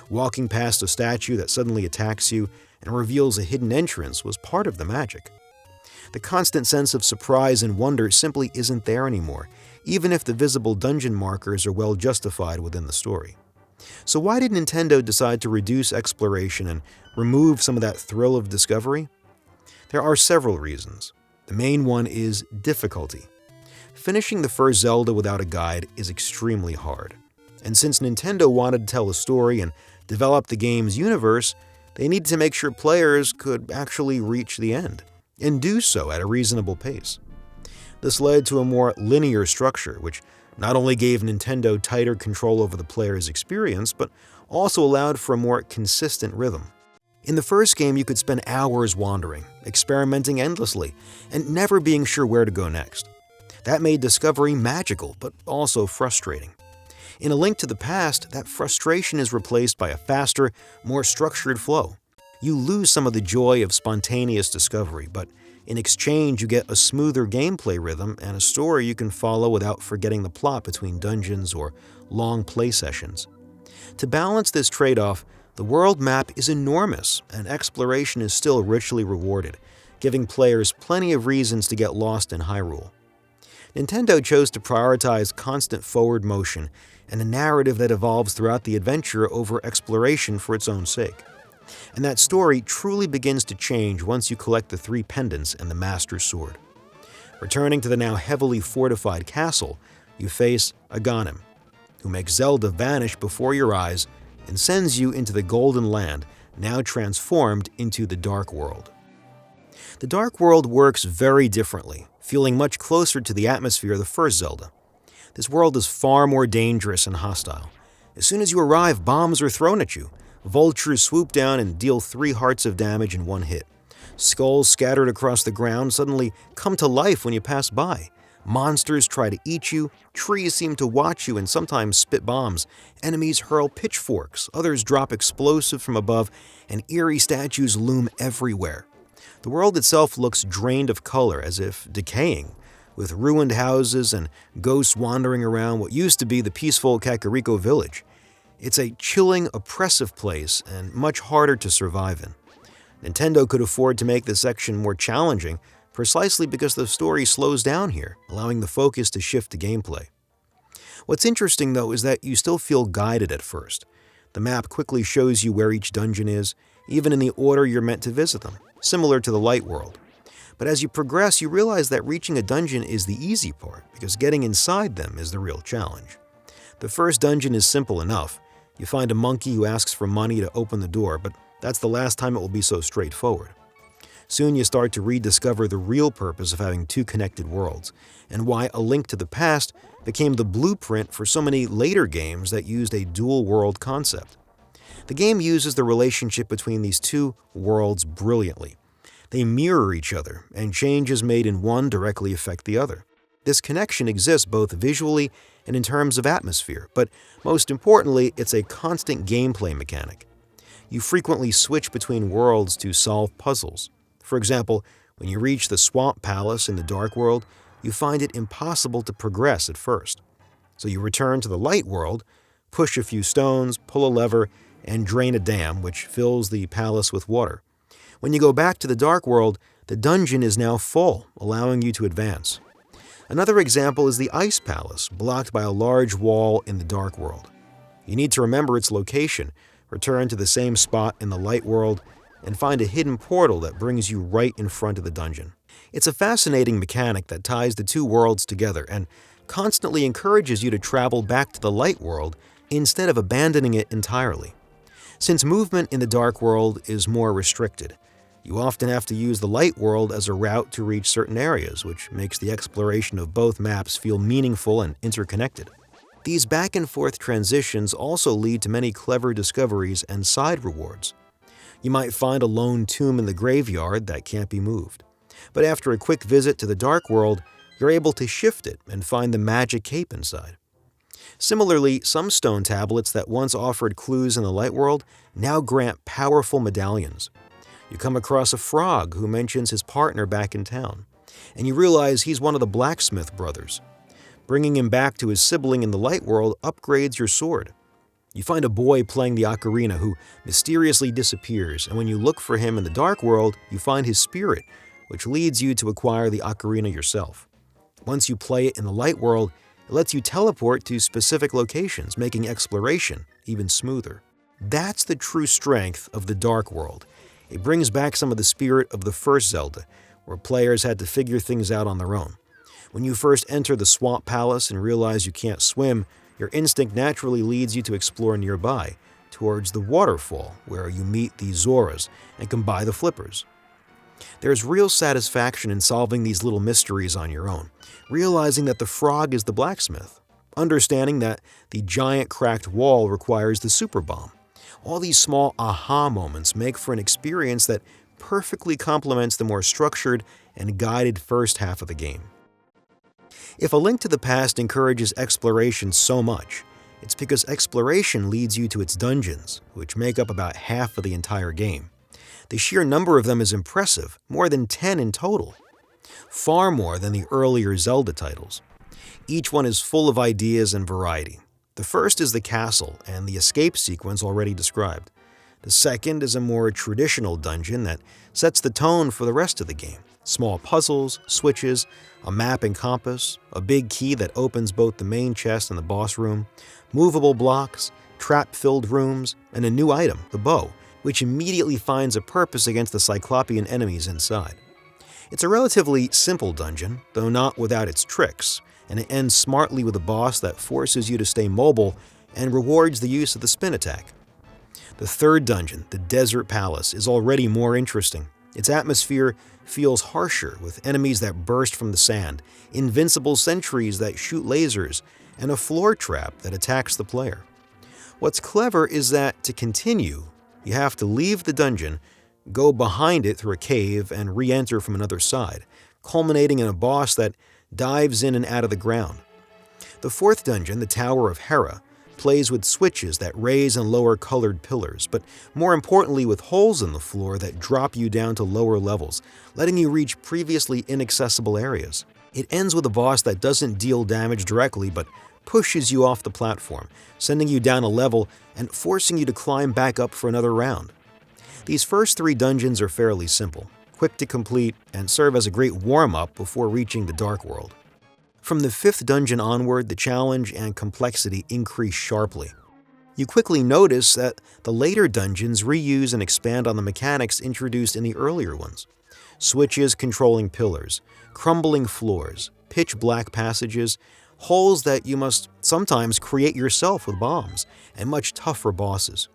Walking past a statue that suddenly attacks you and reveals a hidden entrance was part of the magic. The constant sense of surprise and wonder simply isn't there anymore, even if the visible dungeon markers are well justified within the story. So why did Nintendo decide to reduce exploration and remove some of that thrill of discovery? There are several reasons. The main one is difficulty. Finishing the first Zelda without a guide is extremely hard. And since Nintendo wanted to tell a story and develop the game's universe, they needed to make sure players could actually reach the end, and do so at a reasonable pace. This led to a more linear structure, which not only gave Nintendo tighter control over the player's experience, but also allowed for a more consistent rhythm. In the first game, you could spend hours wandering, experimenting endlessly, and never being sure where to go next. That made discovery magical, but also frustrating. In A Link to the Past, that frustration is replaced by a faster, more structured flow. You lose some of the joy of spontaneous discovery, but in exchange you get a smoother gameplay rhythm and a story you can follow without forgetting the plot between dungeons or long play sessions. To balance this trade-off, the world map is enormous and exploration is still richly rewarded, giving players plenty of reasons to get lost in Hyrule. Nintendo chose to prioritize constant forward motion and a narrative that evolves throughout the adventure over exploration for its own sake. And that story truly begins to change once you collect the 3 pendants and the Master Sword. Returning to the now heavily fortified castle, you face Aghanim, who makes Zelda vanish before your eyes and sends you into the Golden Land, now transformed into the Dark World. The Dark World works very differently, feeling much closer to the atmosphere of the first Zelda. This world is far more dangerous and hostile. As soon as you arrive, bombs are thrown at you. Vultures swoop down and deal 3 hearts of damage in one hit. Skulls scattered across the ground suddenly come to life when you pass by. Monsters try to eat you, trees seem to watch you and sometimes spit bombs. Enemies hurl pitchforks, others drop explosives from above, and eerie statues loom everywhere. The world itself looks drained of color, as if decaying, with ruined houses and ghosts wandering around what used to be the peaceful Kakariko village. It's a chilling, oppressive place and much harder to survive in. Nintendo could afford to make this section more challenging precisely because the story slows down here, allowing the focus to shift to gameplay. What's interesting, though, is that you still feel guided at first. The map quickly shows you where each dungeon is, even in the order you're meant to visit them, similar to the Light World. But as you progress, you realize that reaching a dungeon is the easy part, because getting inside them is the real challenge. The first dungeon is simple enough. You find a monkey who asks for money to open the door, but that's the last time it will be so straightforward. Soon you start to rediscover the real purpose of having 2 connected worlds, and why A Link to the Past became the blueprint for so many later games that used a dual-world concept. The game uses the relationship between these 2 worlds brilliantly. They mirror each other, and changes made in one directly affect the other. This connection exists both visually and in terms of atmosphere, but most importantly, it's a constant gameplay mechanic. You frequently switch between worlds to solve puzzles. For example, when you reach the Swamp Palace in the Dark World, you find it impossible to progress at first. So you return to the Light World, push a few stones, pull a lever, and drain a dam, which fills the palace with water. When you go back to the Dark World, the dungeon is now full, allowing you to advance. Another example is the Ice Palace, blocked by a large wall in the Dark World. You need to remember its location, return to the same spot in the Light World, and find a hidden portal that brings you right in front of the dungeon. It's a fascinating mechanic that ties the two worlds together and constantly encourages you to travel back to the Light World instead of abandoning it entirely. Since movement in the Dark World is more restricted, you often have to use the Light World as a route to reach certain areas, which makes the exploration of both maps feel meaningful and interconnected. These back-and-forth transitions also lead to many clever discoveries and side rewards. You might find a lone tomb in the graveyard that can't be moved, but after a quick visit to the Dark World, you're able to shift it and find the magic cape inside. Similarly, some stone tablets that once offered clues in the Light World now grant powerful medallions. You come across a frog who mentions his partner back in town, and you realize he's one of the blacksmith brothers. Bringing him back to his sibling in the Light World upgrades your sword. You find a boy playing the ocarina who mysteriously disappears, and when you look for him in the Dark World, you find his spirit, which leads you to acquire the ocarina yourself. Once you play it in the Light World, it lets you teleport to specific locations, making exploration even smoother. That's the true strength of the Dark World. It brings back some of the spirit of the first Zelda, where players had to figure things out on their own. When you first enter the Swamp Palace and realize you can't swim, your instinct naturally leads you to explore nearby, towards the waterfall, where you meet the Zoras and can buy the flippers. There's real satisfaction in solving these little mysteries on your own, realizing that the frog is the blacksmith, understanding that the giant cracked wall requires the super bomb. All these small aha moments make for an experience that perfectly complements the more structured and guided first half of the game. If A Link to the Past encourages exploration so much, it's because exploration leads you to its dungeons, which make up about half of the entire game. The sheer number of them is impressive, more than 10 in total. Far more than the earlier Zelda titles. Each one is full of ideas and variety. The first is the castle and the escape sequence already described. The second is a more traditional dungeon that sets the tone for the rest of the game. Small puzzles, switches, a map and compass, a big key that opens both the main chest and the boss room, movable blocks, trap-filled rooms, and a new item, the bow, which immediately finds a purpose against the Cyclopean enemies inside. It's a relatively simple dungeon, though not without its tricks, and it ends smartly with a boss that forces you to stay mobile and rewards the use of the spin attack. The third dungeon, the Desert Palace, is already more interesting. Its atmosphere feels harsher, with enemies that burst from the sand, invincible sentries that shoot lasers, and a floor trap that attacks the player. What's clever is that to continue, you have to leave the dungeon, go behind it through a cave, and re-enter from another side, culminating in a boss that dives in and out of the ground. The fourth dungeon, the Tower of Hera, plays with switches that raise and lower colored pillars, but more importantly with holes in the floor that drop you down to lower levels, letting you reach previously inaccessible areas. It ends with a boss that doesn't deal damage directly, but pushes you off the platform, sending you down a level and forcing you to climb back up for another round. These first three dungeons are fairly simple, quick to complete, and serve as a great warm-up before reaching the Dark World. From the fifth dungeon onward, the challenge and complexity increase sharply. You quickly notice that the later dungeons reuse and expand on the mechanics introduced in the earlier ones. Switches controlling pillars, crumbling floors, pitch-black passages, holes that you must sometimes create yourself with bombs, and much tougher bosses.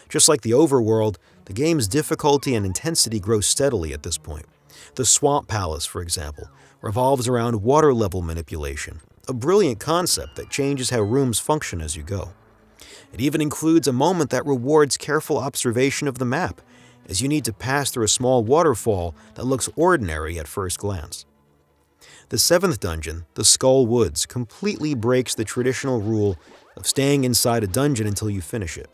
Just like the overworld, the game's difficulty and intensity grow steadily at this point. The Swamp Palace, for example, revolves around water level manipulation, a brilliant concept that changes how rooms function as you go. It even includes a moment that rewards careful observation of the map, as you need to pass through a small waterfall that looks ordinary at first glance. The 7th dungeon, the Skull Woods, completely breaks the traditional rule of staying inside a dungeon until you finish it.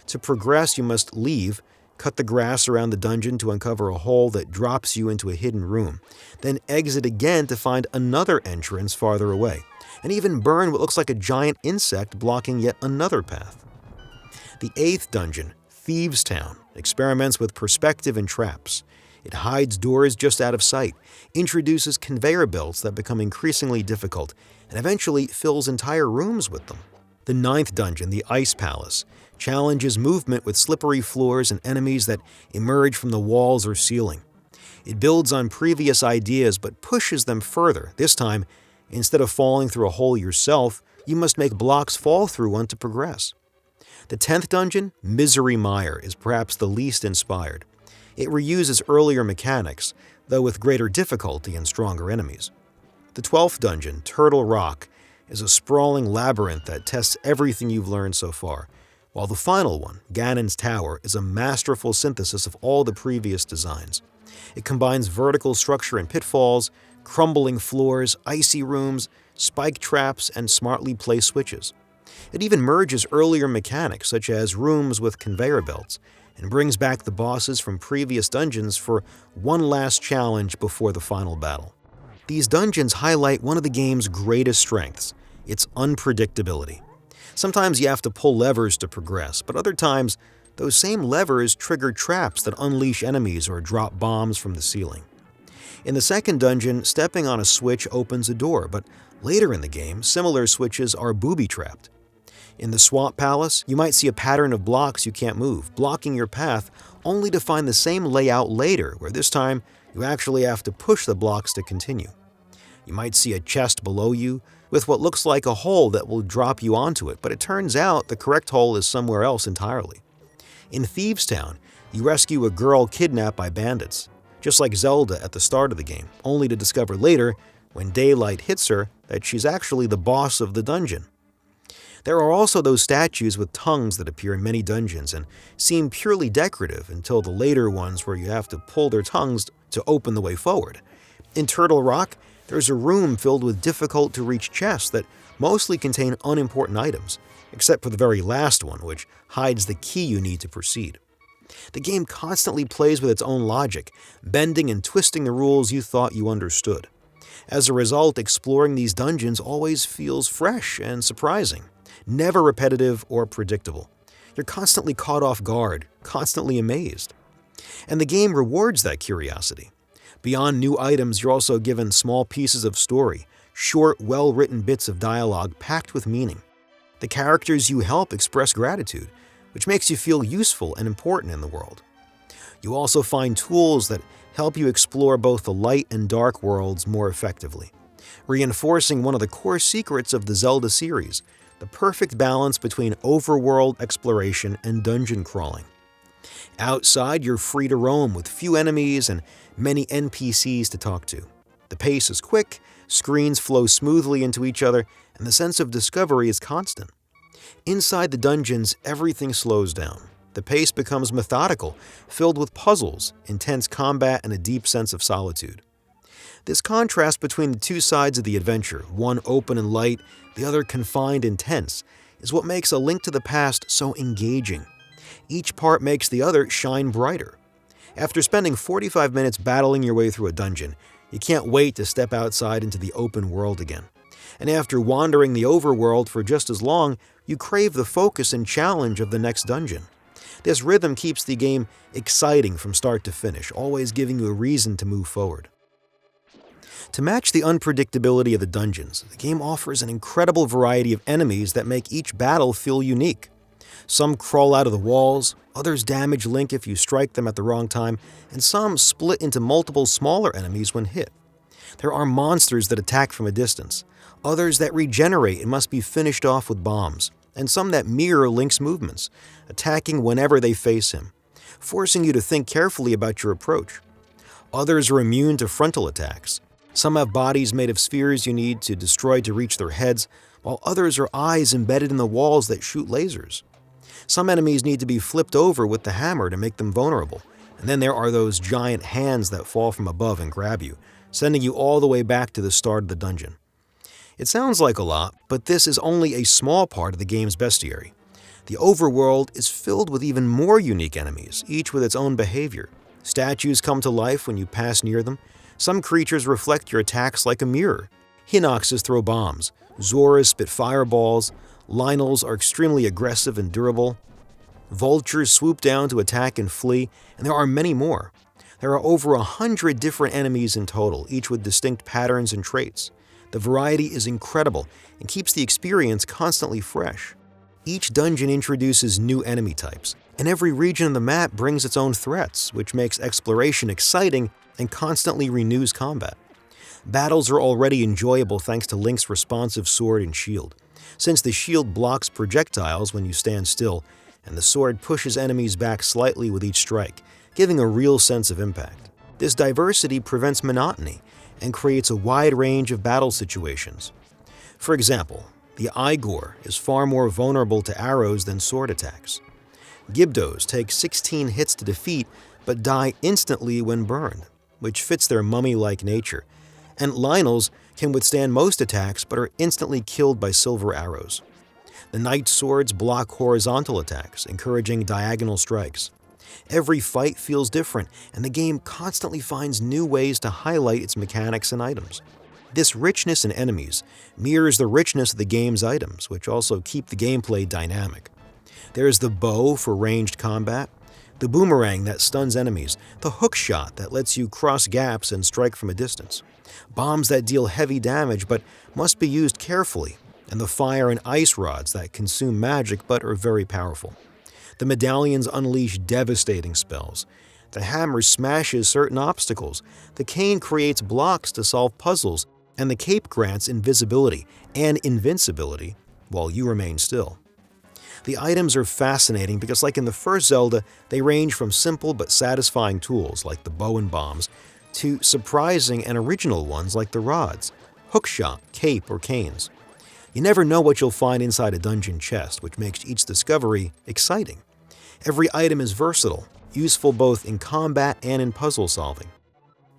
To progress, you must leave, cut the grass around the dungeon to uncover a hole that drops you into a hidden room, then exit again to find another entrance farther away, and even burn what looks like a giant insect blocking yet another path. The 8th dungeon, Thieves' Town, experiments with perspective and traps. It hides doors just out of sight, introduces conveyor belts that become increasingly difficult, and eventually fills entire rooms with them. The 9th dungeon, the Ice Palace, challenges movement with slippery floors and enemies that emerge from the walls or ceiling. It builds on previous ideas but pushes them further. This time, instead of falling through a hole yourself, you must make blocks fall through one to progress. The 10th dungeon, Misery Mire, is perhaps the least inspired. It reuses earlier mechanics, though with greater difficulty and stronger enemies. The 12th dungeon, Turtle Rock, is a sprawling labyrinth that tests everything you've learned so far, while the final one, Ganon's Tower, is a masterful synthesis of all the previous designs. It combines vertical structure and pitfalls, crumbling floors, icy rooms, spike traps, and smartly placed switches. It even merges earlier mechanics, such as rooms with conveyor belts, and brings back the bosses from previous dungeons for one last challenge before the final battle. These dungeons highlight one of the game's greatest strengths, its unpredictability. Sometimes you have to pull levers to progress, but other times, those same levers trigger traps that unleash enemies or drop bombs from the ceiling. In the 2nd dungeon, stepping on a switch opens a door, but later in the game, similar switches are booby-trapped. In the Swamp Palace, you might see a pattern of blocks you can't move, blocking your path, only to find the same layout later, where this time you actually have to push the blocks to continue. You might see a chest below you, with what looks like a hole that will drop you onto it, but it turns out the correct hole is somewhere else entirely. In Thieves' Town, you rescue a girl kidnapped by bandits, just like Zelda at the start of the game, only to discover later, when daylight hits her, that she's actually the boss of the dungeon. There are also those statues with tongues that appear in many dungeons and seem purely decorative until the later ones where you have to pull their tongues to open the way forward. In Turtle Rock, there's a room filled with difficult-to-reach chests that mostly contain unimportant items, except for the very last one, which hides the key you need to proceed. The game constantly plays with its own logic, bending and twisting the rules you thought you understood. As a result, exploring these dungeons always feels fresh and surprising, never repetitive or predictable. You're constantly caught off guard, constantly amazed. And the game rewards that curiosity. Beyond new items, you're also given small pieces of story, short, well-written bits of dialogue packed with meaning. The characters you help express gratitude, which makes you feel useful and important in the world. You also find tools that help you explore both the light and dark worlds more effectively, reinforcing one of the core secrets of the Zelda series, the perfect balance between overworld exploration and dungeon crawling. Outside, you're free to roam with few enemies and many NPCs to talk to. The pace is quick, screens flow smoothly into each other, and the sense of discovery is constant. Inside the dungeons, everything slows down. The pace becomes methodical, filled with puzzles, intense combat, and a deep sense of solitude. This contrast between the two sides of the adventure, one open and light, the other confined and tense, is what makes A Link to the Past so engaging. Each part makes the other shine brighter. After spending 45 minutes battling your way through a dungeon, you can't wait to step outside into the open world again. And after wandering the overworld for just as long, you crave the focus and challenge of the next dungeon. This rhythm keeps the game exciting from start to finish, always giving you a reason to move forward. To match the unpredictability of the dungeons, the game offers an incredible variety of enemies that make each battle feel unique. Some crawl out of the walls, others damage Link if you strike them at the wrong time, and some split into multiple smaller enemies when hit. There are monsters that attack from a distance, others that regenerate and must be finished off with bombs, and some that mirror Link's movements, attacking whenever they face him, forcing you to think carefully about your approach. Others are immune to frontal attacks. Some have bodies made of spheres you need to destroy to reach their heads, while others are eyes embedded in the walls that shoot lasers. Some enemies need to be flipped over with the hammer to make them vulnerable, and then there are those giant hands that fall from above and grab you, sending you all the way back to the start of the dungeon. It sounds like a lot, but this is only a small part of the game's bestiary. The overworld is filled with even more unique enemies, each with its own behavior. Statues come to life when you pass near them. Some creatures reflect your attacks like a mirror. Hinoxes throw bombs. Zoras spit fireballs. Lynels are extremely aggressive and durable. Vultures swoop down to attack and flee, and there are many more. There are over 100 different enemies in total, each with distinct patterns and traits. The variety is incredible and keeps the experience constantly fresh. Each dungeon introduces new enemy types, and every region of the map brings its own threats, which makes exploration exciting and constantly renews combat. Battles are already enjoyable thanks to Link's responsive sword and shield, since the shield blocks projectiles when you stand still, and the sword pushes enemies back slightly with each strike, giving a real sense of impact. This diversity prevents monotony and creates a wide range of battle situations. For example, the Igor is far more vulnerable to arrows than sword attacks. Gibdos take 16 hits to defeat but die instantly when burned, which fits their mummy-like nature, and Lynels can withstand most attacks but are instantly killed by silver arrows. The Knight swords block horizontal attacks, encouraging diagonal strikes. Every fight feels different, and the game constantly finds new ways to highlight its mechanics and items. This richness in enemies mirrors the richness of the game's items, which also keep the gameplay dynamic. There is the bow for ranged combat, the boomerang that stuns enemies, the hook shot that lets you cross gaps and strike from a distance, bombs that deal heavy damage but must be used carefully, and the fire and ice rods that consume magic but are very powerful. The medallions unleash devastating spells. The hammer smashes certain obstacles, the cane creates blocks to solve puzzles, and the cape grants invisibility and invincibility while you remain still. The items are fascinating because, like in the first Zelda, they range from simple but satisfying tools like the bow and bombs to surprising and original ones like the rods, hookshot, cape, or canes. You never know what you'll find inside a dungeon chest, which makes each discovery exciting. Every item is versatile, useful both in combat and in puzzle solving.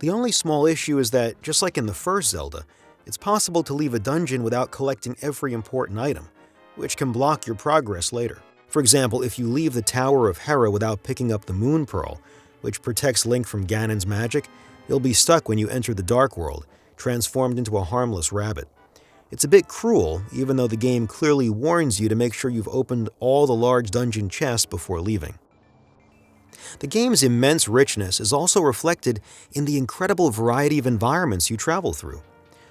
The only small issue is that, just like in the first Zelda, it's possible to leave a dungeon without collecting every important item, which can block your progress later. For example, if you leave the Tower of Hera without picking up the Moon Pearl, which protects Link from Ganon's magic, you'll be stuck when you enter the Dark World, transformed into a harmless rabbit. It's a bit cruel, even though the game clearly warns you to make sure you've opened all the large dungeon chests before leaving. The game's immense richness is also reflected in the incredible variety of environments you travel through.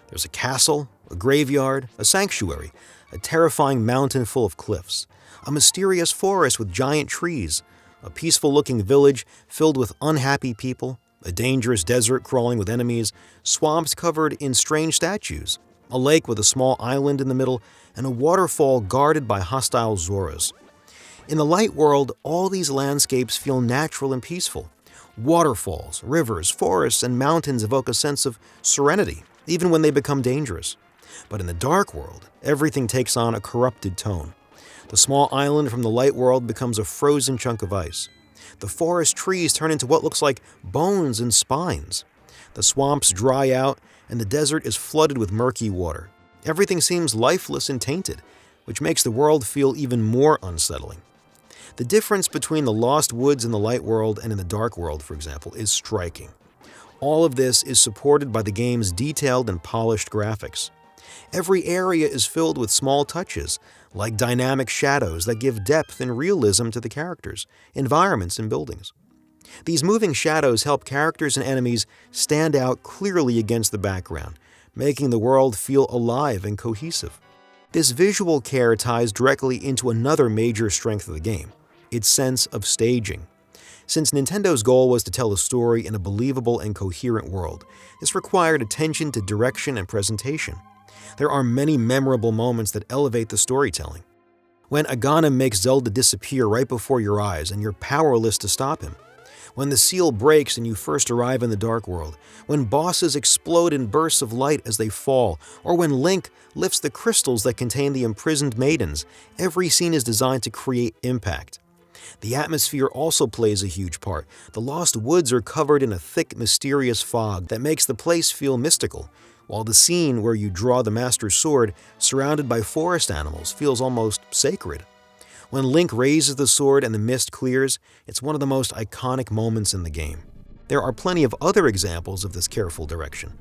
There's a castle, a graveyard, a sanctuary, a terrifying mountain full of cliffs, a mysterious forest with giant trees, a peaceful-looking village filled with unhappy people, a dangerous desert crawling with enemies, swamps covered in strange statues, a lake with a small island in the middle, and a waterfall guarded by hostile Zoras. In the light world, all these landscapes feel natural and peaceful. Waterfalls, rivers, forests, and mountains evoke a sense of serenity, even when they become dangerous. But in the dark world, everything takes on a corrupted tone. The small island from the light world becomes a frozen chunk of ice. The forest trees turn into what looks like bones and spines. The swamps dry out, and the desert is flooded with murky water. Everything seems lifeless and tainted, which makes the world feel even more unsettling. The difference between the Lost Woods in the light world and in the dark world, for example, is striking. All of this is supported by the game's detailed and polished graphics. Every area is filled with small touches, like dynamic shadows that give depth and realism to the characters, environments, and buildings. These moving shadows help characters and enemies stand out clearly against the background, making the world feel alive and cohesive. This visual care ties directly into another major strength of the game, its sense of staging. Since Nintendo's goal was to tell a story in a believable and coherent world, this required attention to direction and presentation. There are many memorable moments that elevate the storytelling. When Aghanim makes Zelda disappear right before your eyes and you're powerless to stop him. When the seal breaks and you first arrive in the Dark World. When bosses explode in bursts of light as they fall. Or when Link lifts the crystals that contain the imprisoned maidens. Every scene is designed to create impact. The atmosphere also plays a huge part. The Lost Woods are covered in a thick, mysterious fog that makes the place feel mystical, while the scene where you draw the Master's sword, surrounded by forest animals, feels almost sacred. When Link raises the sword and the mist clears, it's one of the most iconic moments in the game. There are plenty of other examples of this careful direction.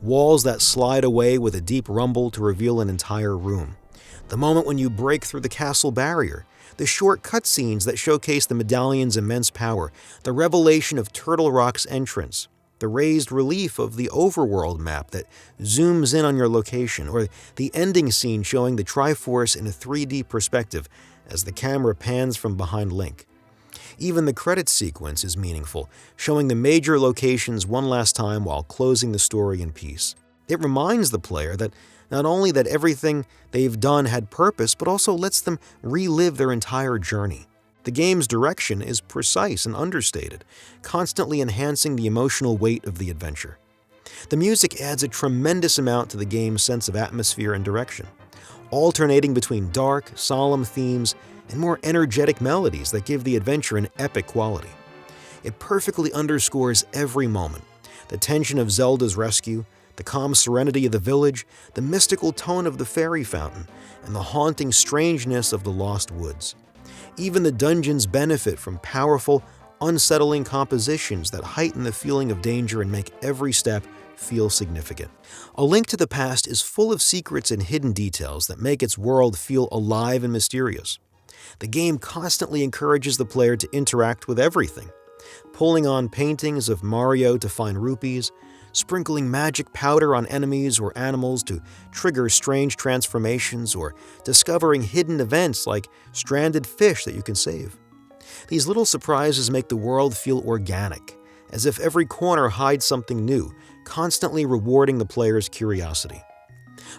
Walls that slide away with a deep rumble to reveal an entire room. The moment when you break through the castle barrier. The short cutscenes that showcase the medallion's immense power. The revelation of Turtle Rock's entrance. The raised relief of the overworld map that zooms in on your location. Or the ending scene showing the Triforce in a 3D perspective as the camera pans from behind Link. Even the credits sequence is meaningful, showing the major locations one last time while closing the story in peace. It reminds the player that not only that everything they've done had purpose, but also lets them relive their entire journey. The game's direction is precise and understated, constantly enhancing the emotional weight of the adventure. The music adds a tremendous amount to the game's sense of atmosphere and direction, alternating between dark, solemn themes and more energetic melodies that give the adventure an epic quality. It perfectly underscores every moment: the tension of Zelda's rescue, the calm serenity of the village, the mystical tone of the fairy fountain, and the haunting strangeness of the Lost Woods. Even the dungeons benefit from powerful, unsettling compositions that heighten the feeling of danger and make every step feel significant. A Link to the Past is full of secrets and hidden details that make its world feel alive and mysterious. The game constantly encourages the player to interact with everything, pulling on paintings of Mario to find rupees, sprinkling magic powder on enemies or animals to trigger strange transformations, or discovering hidden events like stranded fish that you can save. These little surprises make the world feel organic, as if every corner hides something new, constantly rewarding the player's curiosity.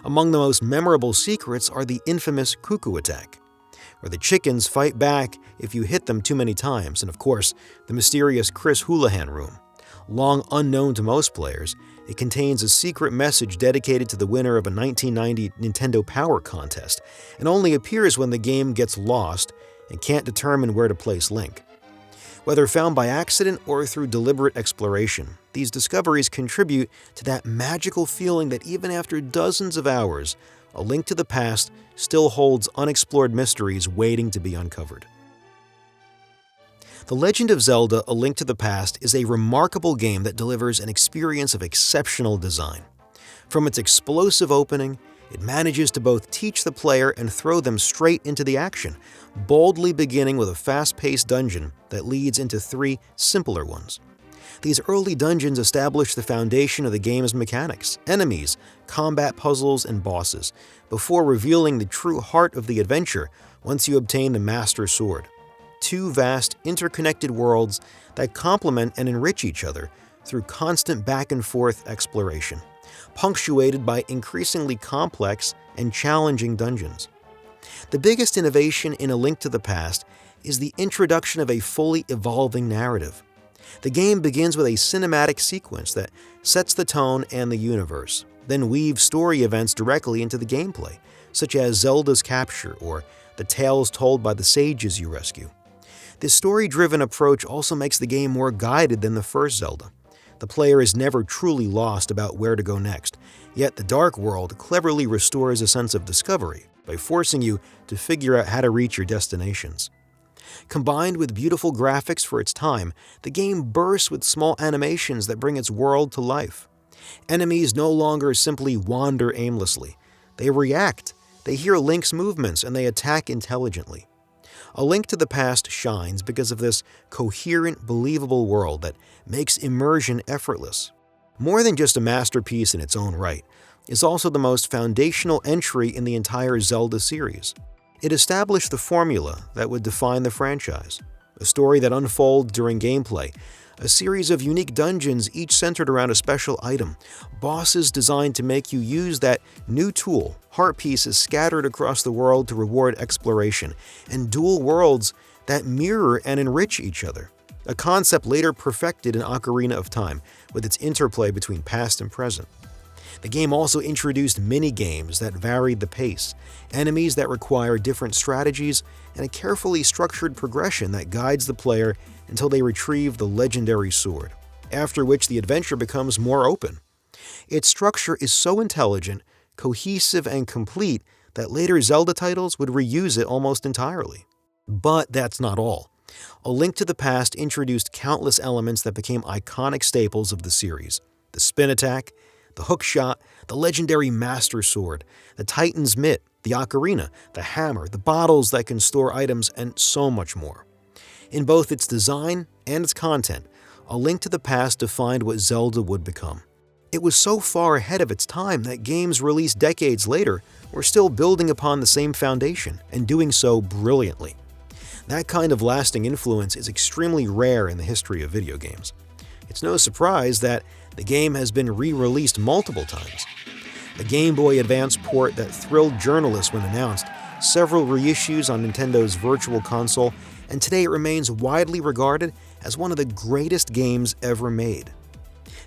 Among the most memorable secrets are the infamous cuckoo attack, where the chickens fight back if you hit them too many times, and of course, the mysterious Chris Houlihan room. Long unknown to most players, it contains a secret message dedicated to the winner of a 1990 Nintendo Power Contest, and only appears when the game gets lost and can't determine where to place Link. Whether found by accident or through deliberate exploration, these discoveries contribute to that magical feeling that even after dozens of hours, A Link to the Past still holds unexplored mysteries waiting to be uncovered. The Legend of Zelda: A Link to the Past is a remarkable game that delivers an experience of exceptional design. From its explosive opening, it manages to both teach the player and throw them straight into the action, boldly beginning with a fast-paced dungeon that leads into 3 simpler ones. These early dungeons establish the foundation of the game's mechanics, enemies, combat puzzles, and bosses, before revealing the true heart of the adventure once you obtain the Master Sword. 2 vast, interconnected worlds that complement and enrich each other through constant back-and-forth exploration, punctuated by increasingly complex and challenging dungeons. The biggest innovation in A Link to the Past is the introduction of a fully evolving narrative. The game begins with a cinematic sequence that sets the tone and the universe, then weaves story events directly into the gameplay, such as Zelda's capture or the tales told by the sages you rescue. This story-driven approach also makes the game more guided than the first Zelda. The player is never truly lost about where to go next, yet the Dark World cleverly restores a sense of discovery by forcing you to figure out how to reach your destinations. Combined with beautiful graphics for its time, the game bursts with small animations that bring its world to life. Enemies no longer simply wander aimlessly. They react, they hear Link's movements, and they attack intelligently. A Link to the Past shines because of this coherent, believable world that makes immersion effortless. More than just a masterpiece in its own right, it's also the most foundational entry in the entire Zelda series. It established the formula that would define the franchise, a story that unfolds during gameplay, a series of unique dungeons each centered around a special item, bosses designed to make you use that new tool, heart pieces scattered across the world to reward exploration, and dual worlds that mirror and enrich each other, a concept later perfected in Ocarina of Time with its interplay between past and present. The game also introduced mini-games that varied the pace, enemies that require different strategies, and a carefully structured progression that guides the player until they retrieve the legendary sword, after which the adventure becomes more open. Its structure is so intelligent, cohesive, and complete that later Zelda titles would reuse it almost entirely. But that's not all. A Link to the Past introduced countless elements that became iconic staples of the series. The spin attack, the hook shot, the legendary Master Sword, the Titan's Mitt, the ocarina, the hammer, the bottles that can store items, and so much more. In both its design and its content, A Link to the Past defined what Zelda would become. It was so far ahead of its time that games released decades later were still building upon the same foundation and doing so brilliantly. That kind of lasting influence is extremely rare in the history of video games. It's no surprise that the game has been re-released multiple times. A Game Boy Advance port that thrilled journalists when announced, several reissues on Nintendo's Virtual Console, and today it remains widely regarded as one of the greatest games ever made.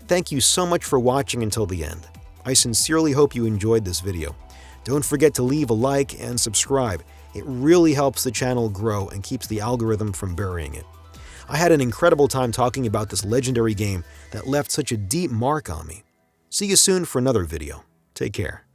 Thank you so much for watching until the end. I sincerely hope you enjoyed this video. Don't forget to leave a like and subscribe. It really helps the channel grow and keeps the algorithm from burying it. I had an incredible time talking about this legendary game that left such a deep mark on me. See you soon for another video. Take care.